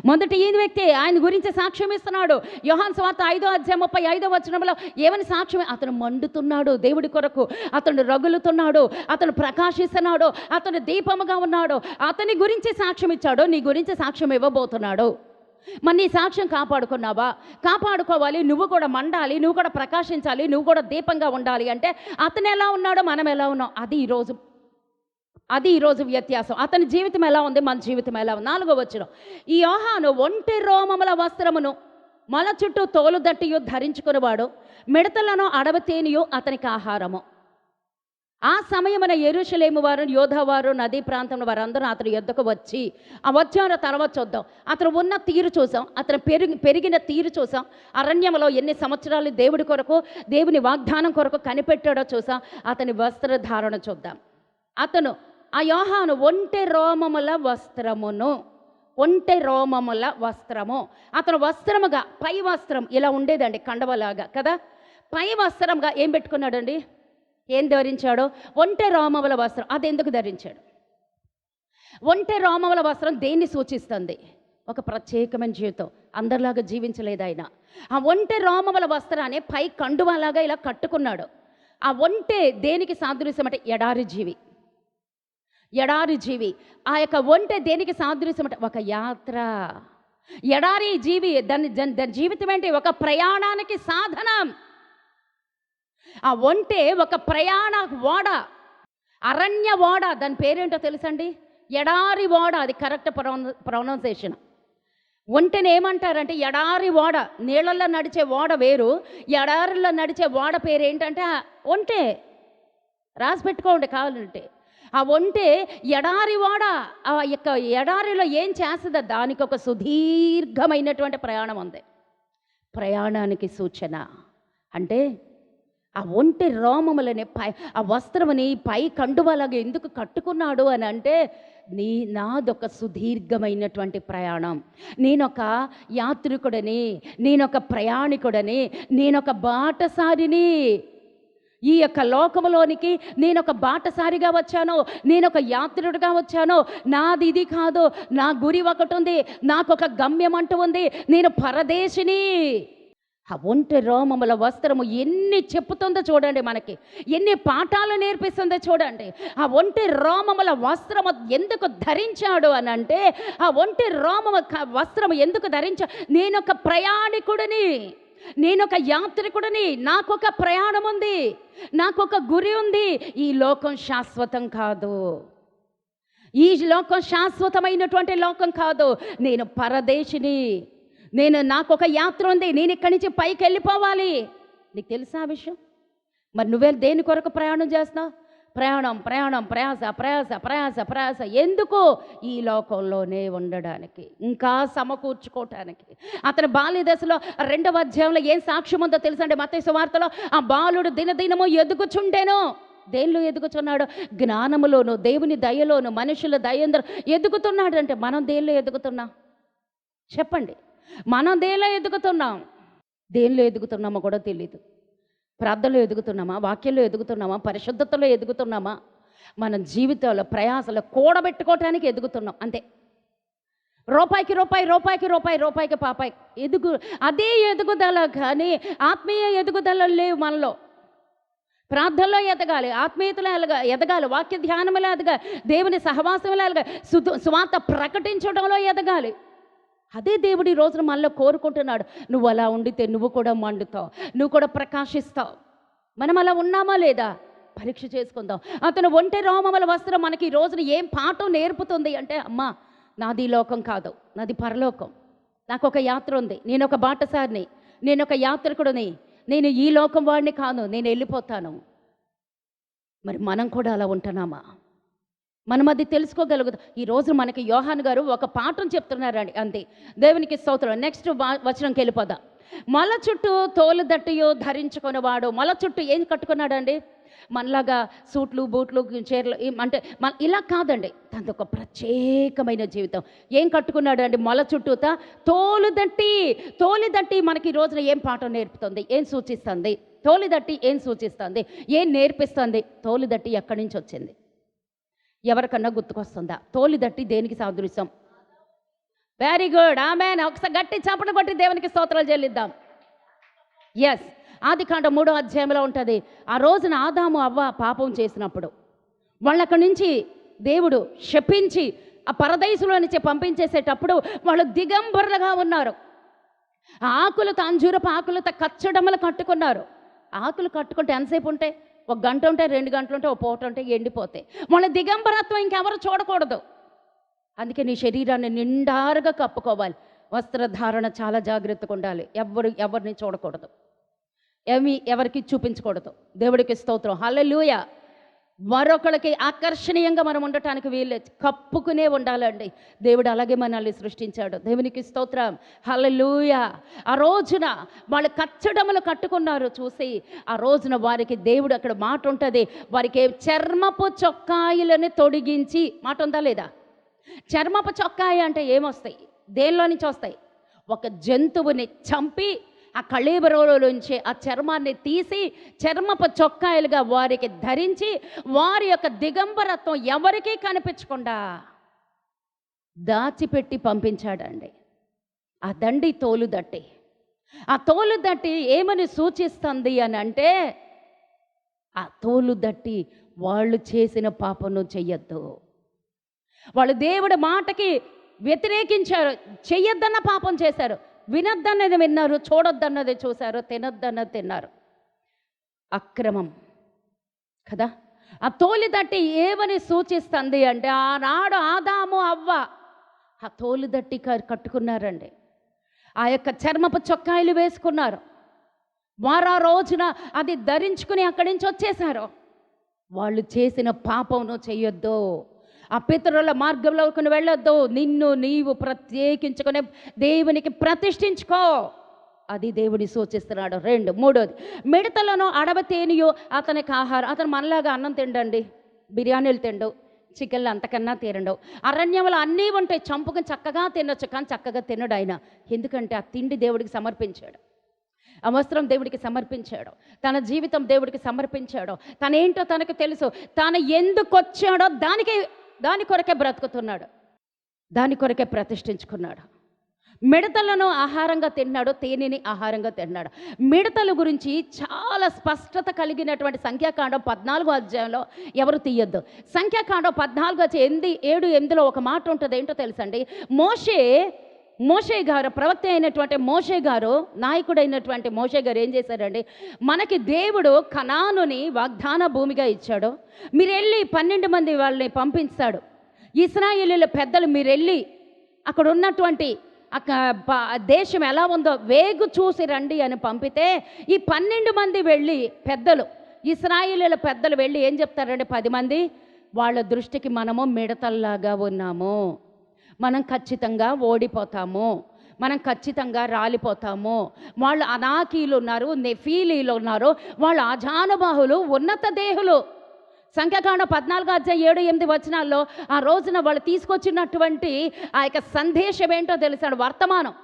మొదటి ఈ వ్యక్తి ఆయన గురించి సాక్ష్యం ఇస్తున్నాడు. యోహాను సువార్త 5:35 ఏమని సాక్ష్యం? అతను మండుతున్నాడు దేవుడి కొరకు, అతను రగులుతున్నాడు, అతను ప్రకాశిస్తున్నాడు, అతను దీపముగా ఉన్నాడు. అతని గురించి సాక్ష్యం ఇచ్చాడు. నీ గురించి సాక్ష్యం ఇవ్వబోతున్నాడు. మరి నీ సాక్ష్యం కాపాడుకున్నావా? కాపాడుకోవాలి. నువ్వు కూడా మండాలి, నువ్వు కూడా ప్రకాశించాలి, నువ్వు కూడా దీపంగా ఉండాలి అంటే అతను ఎలా ఉన్నాడో మనం ఎలా ఉన్నాం, అది ఈరోజు వ్యత్యాసం. అతని జీవితం ఎలా ఉంది, మన జీవితం ఎలా ఉంది. 4వ వచనం, ఈ యోహాను ఒంటె రోమముల వస్త్రమును మొల చుట్టూ తోలు దట్టియు ధరించుకునేవాడు, మిడతలను అడవి తేనియు అతనికి ఆహారము. ఆ సమయమున యెరూషలేము వారు, యోధావారు, నదీ ప్రాంతంలో వారందరూ అతని యొద్దకు వచ్చి, ఆ వచ్చారో తర్వాత చూద్దాం. అతను ఉన్న తీరు చూసాం, అతను పెరిగిన తీరు చూసాం. అరణ్యంలో ఎన్ని సంవత్సరాలు దేవుడి కొరకు, దేవుని వాగ్దానం కొరకు కనిపెట్టాడో చూసాం. అతని వస్త్రధారణ చూద్దాం. ఆ యోహాను ఒంటె రోమముల వస్త్రము. అతను వస్త్రముగా, పై వస్త్రం ఇలా ఉండేదండి, కండవలాగా కదా. పై వస్త్రంగా ఏం పెట్టుకున్నాడండి? ఏం ధరించాడో? ఒంటె రోమముల వస్త్రం. అది ఎందుకు ధరించాడు? ఒంటె రోమముల వస్త్రం దేన్ని సూచిస్తుంది? ఒక ప్రత్యేకమైన జీవితం. అందరిలాగా జీవించలేదు ఆయన. ఆ ఒంటె రోమముల వస్త్రాన్ని పై కండువలాగా ఇలా కట్టుకున్నాడు. ఆ ఒంటె దేనికి సాదృశ్యం అంటే ఎడారి జీవి. ఆ యొక్క ఒంటె దేనికి సాదృశ్యం అంటే ఒక యాత్ర. ఎడారి జీవి, దాని జీవితం ఏంటి? ఒక ప్రయాణానికి సాధనం. ఆ ఒంటె ఒక ప్రయాణ ఓడ, అరణ్య ఓడ. దాని పేరేంటో తెలుసండి? ఎడారి ఓడ. అది కరెక్ట్ ప్రొనౌన్సియేషన్. ఒంటెని ఏమంటారంటే ఎడారి ఓడ. నీళ్ళల్లో నడిచే ఓడ వేరు, ఎడారిలో నడిచే ఓడ పేరు ఏంటంటే ఒంటె. రాసి పెట్టుకోండి కావాలంటే. ఆ ఒంటె ఎడారి ఓడ. ఆ యొక్క ఎడారిలో ఏం చేస్తుందో దానికి ఒక సుదీర్ఘమైనటువంటి ప్రయాణం ఉంది. ప్రయాణానికి సూచన అంటే ఆ ఒంటె రోమములని ఆ వస్త్రముని పై కండువలాగా ఎందుకు కట్టుకున్నాడు అని అంటే, నాదొక సుదీర్ఘమైనటువంటి ప్రయాణం. నేనొక యాత్రికుడని, నేనొక ప్రయాణికుడని, నేనొక బాటసారిని. ఈ యొక్క లోకములోనికి నేనొక బాటసారిగా వచ్చాను, నేనొక యాత్రికుడిగా వచ్చాను. నాది ఇది కాదు, నా గురి ఒకటి ఉంది, నాకొక గమ్యం అంటూ ఉంది. నేను పరదేశిని. ఆ ఒంటె రోమముల వస్త్రము ఎన్ని చెప్పుతుందో చూడండి, మనకి ఎన్ని పాఠాలు నేర్పిస్తుందో చూడండి. ఆ ఒంటె రోమముల వస్త్రము ఎందుకు ధరించాడు అని అంటే, ఆ ఒంటె రోమము వస్త్రము ఎందుకు ధరించా? నేనొక ప్రయాణికుడిని, నేనొక యాత్రికుడిని, నాకొక ప్రయాణం ఉంది, నాకొక గురి ఉంది. ఈ లోకం శాశ్వతం కాదు, ఈ లోకం శాశ్వతమైనటువంటి లోకం కాదు. నేను పరదేశిని, నాకొక యాత్ర ఉంది, నేను ఇక్కడి నుంచి పైకి వెళ్ళిపోవాలి. నీకు తెలుసా ఆ విషయం? మరి నువ్వే దేని కొరకు ప్రయాణం చేస్తున్నావు? ప్రయాణం, ప్రయాస. ఎందుకు? ఈ లోకంలోనే ఉండడానికి, ఇంకా సమకూర్చుకోవటానికి. అతని బాల్య దశలో 2వ అధ్యాయంలో ఏం సాక్ష్యం ఉందో తెలుసండి? మత్తయి సువార్తలో ఆ బాలుడు దినదినము ఎదుగుచుండెను. దేనిలో ఎదుగుతున్నాడు? జ్ఞానములోను, దేవుని దయలోను, మనుషుల దయందరూ ఎదుగుతున్నాడు. అంటే మనం దేనిలో ఎదుగుతున్నాం చెప్పండి? మనం దేనిలో ఎదుగుతున్నామో కూడా తెలీదు. ప్రార్థనలో ఎదుగుతున్నామా? వాక్యంలో ఎదుగుతున్నామా? పరిశుద్ధతలో ఎదుగుతున్నామా? మన జీవితంలో ప్రయాసలు కూడబెట్టుకోవటానికి ఎదుగుతున్నాం అంతే. రూపాయికి పాపాయి అదే ఎదుగుదల. కానీ ఆత్మీయ ఎదుగుదల లేవు మనలో. ప్రార్థనలో ఎదగాలి, ఆత్మీయతలో ఎదగాలి, వాక్య ధ్యానంలో ఎదగాలి, దేవుని సహవాసంలో ఎదగాలి, సువార్త ప్రకటించడంలో ఎదగాలి. అదే దేవుడు ఈ రోజున మనలో కోరుకుంటున్నాడు. నువ్వు అలా ఉండితే నువ్వు కూడా మండుతావు, నువ్వు కూడా ప్రకాశిస్తావు. మనం అలా ఉన్నామా లేదా పరీక్ష చేసుకుందాం. అతను ఒంటె రోమముల వస్త్రం మనకి ఈ రోజున ఏం పాఠం నేర్పుతుంది అంటే, అమ్మా నాది లోకం కాదు, నాది పరలోకం. నాకు ఒక యాత్ర ఉంది, నేను ఒక బాటసారిని, నేను ఒక యాత్రికుడిని, నేను ఈ లోకం వాడిని కాను, నేను వెళ్ళిపోతాను. మరి మనం కూడా అలా ఉంటున్నామా? మనం అది తెలుసుకోగలుగుతాం. ఈరోజు మనకి యోహాను గారు ఒక పాఠం చెప్తున్నారండి, అంతే. దేవునికి స్తోత్రం. నెక్స్ట్ వచనంకి వెళ్ళిపోదాం. మొల చుట్టూ తోలుదట్టియు ధరించుకునేవాడు. మొల చుట్టూ ఏం కట్టుకున్నాడండి? మనలాగా సూట్లు బూట్లు చీరలు అంటే ఇలా కాదండి. తనది ఒక ప్రత్యేకమైన జీవితం. ఏం కట్టుకున్నాడు అండి? మొల చుట్టూత తోలుదట్టి. తోలుదట్టి మనకి ఈ రోజున ఏం పాఠం నేర్పుతుంది? ఏం సూచిస్తుంది? తోలుదట్టి ఏం సూచిస్తుంది? ఏం నేర్పిస్తుంది? తోలుదట్టి ఎక్కడి నుంచి వచ్చింది? ఎవరికన్నా గుర్తుకొస్తుందా? తోలుదట్టి దేనికి సాదృశ్యం? వెరీ గుడ్, ఆమేన్. ఒకసారి గట్టి చప్పట్లు కొట్టి దేవునికి స్తోత్రాలు చెల్లిద్దాం. ఎస్, ఆదికాండం 3వ అధ్యాయంలో ఉంటుంది. ఆ రోజున ఆదాము అవ్వ పాపం చేసినప్పుడు వాళ్ళక్కడి నుంచి దేవుడు శపించి ఆ పరదేశంలో నుంచి పంపించేసేటప్పుడు వాళ్ళు దిగంబరులుగా ఉన్నారు. ఆకులతో, అంజూరపు ఆకులతో కచ్చడమలు కట్టుకున్నారు. ఆకులు కట్టుకుంటే ఎంతసేపు ఉంటాయి? 1 గంట ఉంటాయి, 2 గంటలు ఉంటాయి, 1 పూట ఉంటాయి, ఎండిపోతాయి. వాళ్ళ దిగంబరత్వం ఇంకెవరు చూడకూడదు. అందుకే నీ శరీరాన్ని నిండారుగా కప్పుకోవాలి. వస్త్రధారణ చాలా జాగ్రత్తగా ఉండాలి. ఎవరిని చూడకూడదు, ఎవరికి చూపించకూడదు. దేవుడికి స్తోత్రం, హల్లెలూయా. మరొకరికి ఆకర్షణీయంగా మనం ఉండటానికి వీల్లేదు, కప్పుకునే ఉండాలండి. దేవుడు అలాగే మనల్ని సృష్టించాడు. దేవునికి స్తోత్రం, హల్లెలూయా. ఆ రోజున వాళ్ళు కచ్చడములు కట్టుకున్నారు. చూసి ఆ రోజున వారికి దేవుడు అక్కడ మాట ఉంటుంది, వారికి చర్మపు చొక్కాయిలని తొడిగించి, మాట ఉందా లేదా? చర్మపు చొక్కాయి అంటే ఏమొస్తాయి? దేనిలో నుంచి వస్తాయి? ఒక జంతువుని చంపి ఆ కళేబరంలోంచి ఆ చర్మాన్ని తీసి చర్మపు చొక్కాయలుగా వారికి ధరించి వారి యొక్క దిగంబరత్వం ఎవరికీ కనిపించకుండా దాచిపెట్టి పంపించాడండి. ఆ దండి తోలుదట్టి. ఆ తోలుదట్టి ఏమని సూచిస్తుంది అని అంటే, ఆ తోలుదట్టి వాళ్ళు చేసిన పాపను చెయ్యొద్దు. వాళ్ళు దేవుడి మాటకి వ్యతిరేకించారు, చెయ్యొద్దన్న పాపం చేశారు. వినొద్దన్నది విన్నారు, చూడొద్దన్నది చూశారు, తినొద్దన్నది తిన్నారు. అక్రమం కదా. ఆ తోలుదట్టి ఏమని సూచిస్తుంది అంటే, ఆనాడు ఆదాము అవ్వ ఆ తోలుదట్టి కట్టుకున్నారండి. ఆ యొక్క చర్మపు చొక్కాయలు వేసుకున్నారు. వారు ఆ రోజున అది ధరించుకుని అక్కడి నుంచి వచ్చేశారు. వాళ్ళు చేసిన పాపమును చెయ్యొద్దు, ఆ పితరుల మార్గంలోకి వెళ్ళొద్దు. నిన్ను నీవు ప్రత్యేకించుకునే దేవునికి ప్రతిష్ఠించుకో. అది దేవుని సూచిస్తున్నాడు. 2, 3వది, మిడతలను అడబతేనియో అతనికి ఆహారం. అతను మనలాగా అన్నం తిండండి, బిర్యానీలు తిండు, చికెన్లు అంతకన్నా తినడు. అరణ్యంలో అన్నీ ఉంటాయి, చంపుకొని చక్కగా తినొచ్చు, కానీ చక్కగా తినడు ఆయన. ఎందుకంటే ఆ తిండి దేవుడికి సమర్పించాడు, ఆ వస్త్రం దేవుడికి సమర్పించాడు, తన జీవితం దేవుడికి సమర్పించాడు. తనేంటో తనకు తెలుసు. తాను ఎందుకు వచ్చాడో దాని కొరకే బ్రతుకుతున్నాడు, దాని కొరకే ప్రతిష్ఠించుకున్నాడు. మిడతలను ఆహారంగా తిన్నాడు, తేనెని ఆహారంగా తిన్నాడు. మిడతల గురించి చాలా స్పష్టత కలిగినటువంటి సంఖ్యాకాండం 14వ అధ్యాయంలో ఎవరు తీయొద్దు. సంఖ్యాకాండం 14:7-8లో ఒక మాట ఉంటుంది. ఏంటో తెలుసండి? మోషే గారు, ప్రవక్త అయినటువంటి మోషే గారు, నాయకుడైనటువంటి మోషే గారు ఏం చేశారండి? మనకి దేవుడు కనానుని వాగ్దాన భూమిగా ఇచ్చాడు. మీరు వెళ్ళి 12 మంది వాళ్ళని పంపిస్తాడు. ఇశ్రాయేలీయుల పెద్దలు మీరు వెళ్ళి అక్కడ ఉన్నటువంటి దేశం ఎలా ఉందో వేగు చూసి రండి అని పంపితే, ఈ 12 మంది వెళ్ళి పెద్దలు, ఇశ్రాయేలీయుల పెద్దలు వెళ్ళి ఏం చెప్తారండి? 10 మంది వాళ్ళ దృష్టికి మనము మిడతల్లాగా ఉన్నాము, మనం ఖచ్చితంగా ఓడిపోతాము, మనం ఖచ్చితంగా రాలిపోతాము. వాళ్ళు అనాకీలు ఉన్నారు, నెఫీలీలు ఉన్నారు, వాళ్ళు అజానుబాహులు, ఉన్నత దేహులు. సంఖ్యాకాండం 14:7-8 వచనాల్లో ఆ రోజున వాళ్ళు తీసుకొచ్చినటువంటి ఆ యొక్క సందేశం ఏంటో తెలుసాడు? వర్తమానం.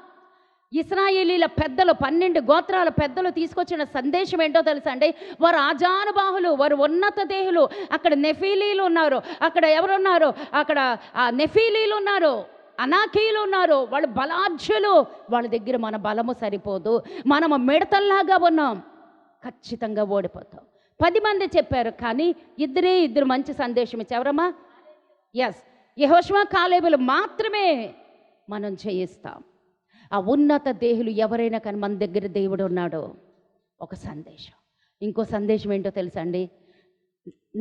ఇశ్రాయేలీల పెద్దలు, 12 గోత్రాల పెద్దలు తీసుకొచ్చిన సందేశం ఏంటో తెలుసా అండి? వారు ఆజానుబాహులు, వారు ఉన్నత దేహులు. అక్కడ నెఫీలీలు ఉన్నారు, అక్కడ ఎవరున్నారు? అక్కడ ఆ నెఫీలీలు ఉన్నారు, అనాకీలు ఉన్నారు, వాళ్ళు బలాఢ్యులు. వాళ్ళ దగ్గర మన బలము సరిపోదు, మనము మిడతల్లాగా ఉన్నాం, ఖచ్చితంగా ఓడిపోతాం. 10 మంది చెప్పారు, కానీ ఇద్దరు మంచి సందేశం ఇచ్చారు. ఎవరమ్మా? ఎస్, యెహోషువ కాలేబులు మాత్రమే మనం జయిస్తాం. ఆ ఉన్నత దేహులు ఎవరైనా కానీ మన దగ్గర దేవుడు ఉన్నాడు. ఒక సందేశం. ఇంకో సందేశం ఏంటో తెలుసా అండి?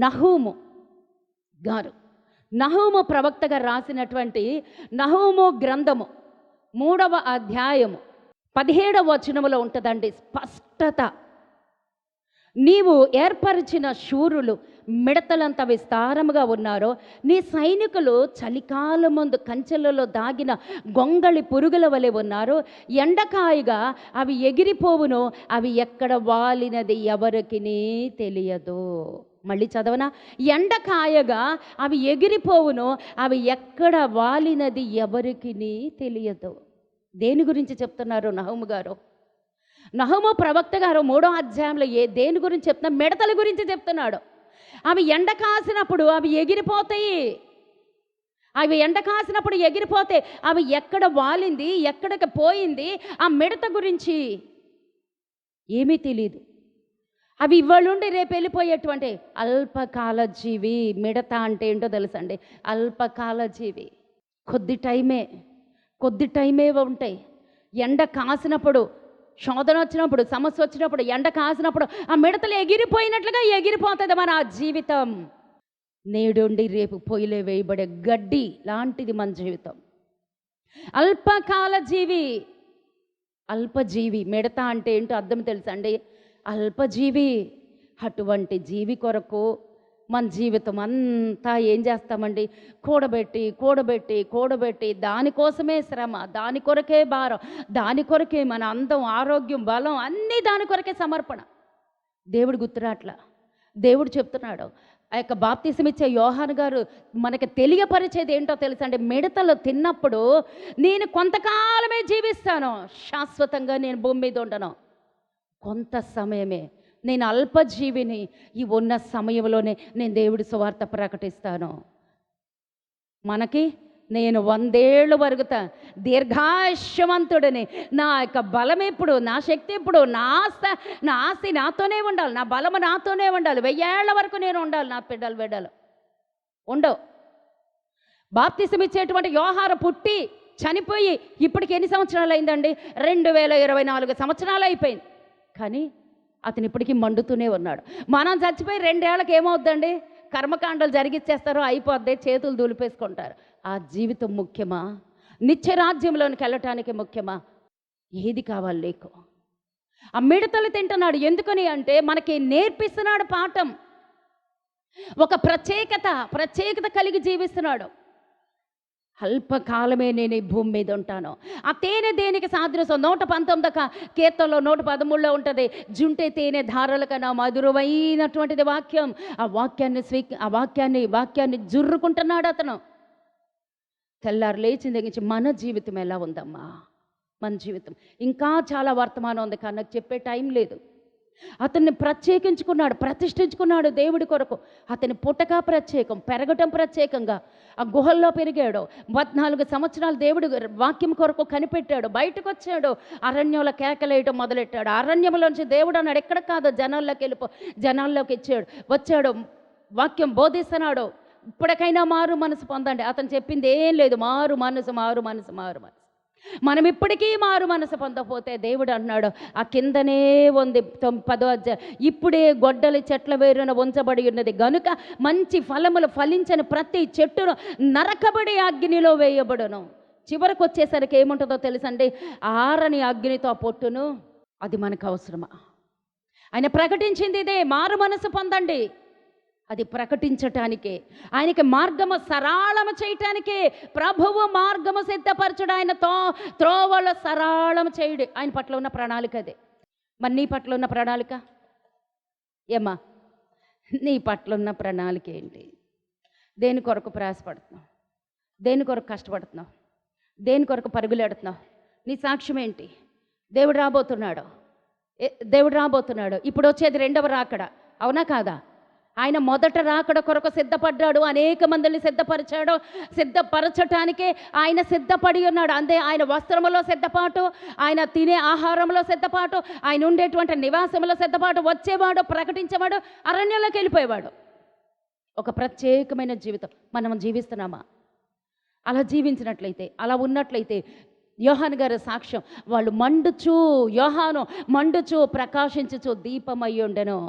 నహూము గారు, నహూము ప్రవక్తగా రాసినటువంటి నహూము గ్రంథము 3వ అధ్యాయము 17వ వచనములో ఉంటుందండి స్పష్టత. నీవు ఏర్పరిచిన శూరులు మిడతలంత విస్తారముగా ఉన్నారో, నీ సైనికులు చలికాలం ముందు కంచెలలో దాగిన గొంగళి పురుగుల వలె ఉన్నారు. ఎండకాయగా అవి ఎగిరిపోవును, అవి ఎక్కడ వాలినది ఎవరికినీ తెలియదు. మళ్ళీ చదవనా? ఎండకాయగా అవి ఎగిరిపోవును, అవి ఎక్కడ వాలినది ఎవరికినీ తెలియదు. దేని గురించి చెప్తున్నారు నహూము గారు? నహూము ప్రవక్త గారు 3వ అధ్యాయంలో దేని గురించి చెప్తున్నా? మిడతల గురించి చెప్తున్నాడు. అవి ఎండ కాసినప్పుడు అవి ఎగిరిపోతాయి. అవి ఎండ కాసినప్పుడు ఎగిరిపోతే అవి ఎక్కడ వాలింది, ఎక్కడికి పోయింది, ఆ మిడత గురించి ఏమీ తెలియదు. అవి ఇవాళుండి రేపు వెళ్ళిపోయేటువంటి అల్పకాల జీవి. మిడత అంటే ఏంటో తెలుసండి? అల్పకాల జీవి. కొద్ది టైమే ఉంటాయి. ఎండ కాసినప్పుడు, శోధన వచ్చినప్పుడు, సమస్య వచ్చినప్పుడు, ఎండ కాసినప్పుడు ఆ మిడతలు ఎగిరిపోయినట్లుగా ఎగిరిపోతుంది మన జీవితం. నేడుండి రేపు పొయ్యిలే వేయబడే గడ్డి లాంటిది మన జీవితం. అల్పకాల జీవి, అల్పజీవి. మిడత అంటే ఏంటో అర్థం తెలుసండి? అల్పజీవి. అటువంటి జీవి కొరకు మన జీవితం అంతా ఏం చేస్తామండి? కూడబెట్టి దానికోసమే శ్రమ, దాని కొరకే భారం, దాని కొరకే మన అందం, ఆరోగ్యం, బలం అన్నీ దాని కొరకే సమర్పణ. దేవుడు గుర్తురాట్లా. దేవుడు చెప్తున్నాడు. ఆ యొక్క బాప్తిసం ఇచ్చే యోహాను గారు మనకి తెలియపరిచేది ఏంటో తెలుసండి? మిడతలు తిన్నప్పుడు నేను కొంతకాలమే జీవిస్తాను, శాశ్వతంగా నేను భూమి మీద ఉండను, కొంత సమయమే, నేను అల్పజీవిని, ఈ ఉన్న సమయంలోనే నేను దేవుడి సువార్త ప్రకటిస్తాను. మనకి నేను 100 ఏళ్ళు వరుగుతా, దీర్ఘాయుష్యవంతుడిని, నా యొక్క బలం ఎప్పుడు, నా శక్తి ఎప్పుడు, నా ఆస్తి నాతోనే ఉండాలి, నా బలము నాతోనే ఉండాలి, 1000 ఏళ్ల వరకు నేను ఉండాలి, నా బిడ్డలు ఉండవు. బాప్తిసం ఇచ్చేటువంటి యోహాను పుట్టి చనిపోయి ఇప్పటికి ఎన్ని సంవత్సరాలు అయిందండి? 2024 సంవత్సరాలు అయిపోయింది. కానీ అతను ఇప్పటికీ మండుతూనే ఉన్నాడు. మనం చచ్చిపోయి 2 ఏళ్ళకి ఏమవుద్దండి? కర్మకాండలు జరిగిచ్చేస్తారు, అయిపోద్ది, చేతులు దులిపేసుకుంటారు. ఆ జీవితం ముఖ్యమా? నిత్యరాజ్యంలోనికి వెళ్ళటానికి ముఖ్యమా? ఏది కావాలి నీకు? ఆ మిడతలు తింటున్నాడు. ఎందుకని అంటే మనకి నేర్పిస్తున్నాడు పాఠం. ఒక ప్రత్యేకత కలిగి జీవిస్తున్నాడు. అల్పకాలమే నేను ఈ భూమి మీద ఉంటాను. ఆ తేనె దేనికి సాదృశ్యం? 119 కీర్తనలో 113లో ఉంటుంది. జుంటే తేనె ధారల కన్నా మధురమైనటువంటిది వాక్యం. ఆ వాక్యాన్ని జుర్రుకుంటున్నాడు అతను. తెల్లారు లేచిన దగ్గర నుంచి మన జీవితం ఎలా ఉందమ్మా? మన జీవితం ఇంకా చాలా వర్తమానం ఉంది, కానీ నాకు చెప్పే టైం లేదు. అతన్ని ప్రతిష్ఠించుకున్నాడు దేవుడి కొరకు. అతని పుట్టక ప్రత్యేకం, పెరగటం ప్రత్యేకంగా. ఆ గుహల్లో పెరిగాడు. 14 సంవత్సరాలు దేవుడు వాక్యం కొరకు కనిపెట్టాడు. బయటకు వచ్చాడు, అరణ్యంలో కేకలేయటం మొదలెట్టాడు. అరణ్యంలోంచి దేవుడు అన్నాడు, ఎక్కడ కాదు, జనాల్లోకి వచ్చాడు, వాక్యం బోధిస్తున్నాడు. ఇప్పటికైనా మారు మనసు పొందండి. అతను చెప్పింది ఏం లేదు, మారు మనసు. మనం ఇప్పటికీ మారు మనసు పొందకపోతే దేవుడు అన్నాడు, ఆ కిందనే ఉంది 10వ అధ్యాయం, ఇప్పుడే గొడ్డలి చెట్ల వేరున ఉంచబడి ఉన్నది గనుక మంచి ఫలములు ఫలించని ప్రతి చెట్టును నరకబడి అగ్నిలో వేయబడును. చివరికి వచ్చేసరికి ఏముంటుందో తెలుసండి? ఆరని అగ్నితో పొట్టును. అది మనకు అవసరమా? ఆయన ప్రకటించింది ఇదే, మారు మనసు పొందండి. అది ప్రకటించటానికే, ఆయనకి మార్గము సరళము చేయటానికే. ప్రభువు మార్గము సిద్ధపరచుడు, ఆయన త్రోవలు సరళము చేయుడు. ఆయన పట్ల ఉన్న ప్రణాళిక అదే. మరి నీ పట్ల ఉన్న ప్రణాళిక ఏమ్మా? నీ పట్ల ఉన్న ప్రణాళిక ఏంటి? దేని కొరకు ప్రయాసపడుతున్నావు? దేని కొరకు కష్టపడుతున్నావు? దేని కొరకు పరుగులెడుతున్నావు? నీ సాక్ష్యం ఏంటి? దేవుడు రాబోతున్నాడు. ఇప్పుడు వచ్చేది 2వ రాకడ, అవునా కాదా? ఆయన మొదట రాకడ కొరకు సిద్ధపడ్డాడు, అనేక మందిని సిద్ధపరచటానికే ఆయన సిద్ధపడి ఉన్నాడు. అంతే, ఆయన వస్త్రములో సిద్ధపాటు, ఆయన తినే ఆహారంలో సిద్ధపాటు, ఆయన ఉండేటువంటి నివాసంలో సిద్ధపాటు. వచ్చేవాడు, ప్రకటించేవాడు, అరణ్యంలోకి వెళ్ళిపోయేవాడు. ఒక ప్రత్యేకమైన జీవితం మనం జీవిస్తున్నామా? అలా జీవించినట్లయితే, అలా ఉన్నట్లయితే యోహాను గారి సాక్ష్యం, వాళ్ళు యోహాను మండుచు ప్రకాశించుచు దీపమై ఉండెను.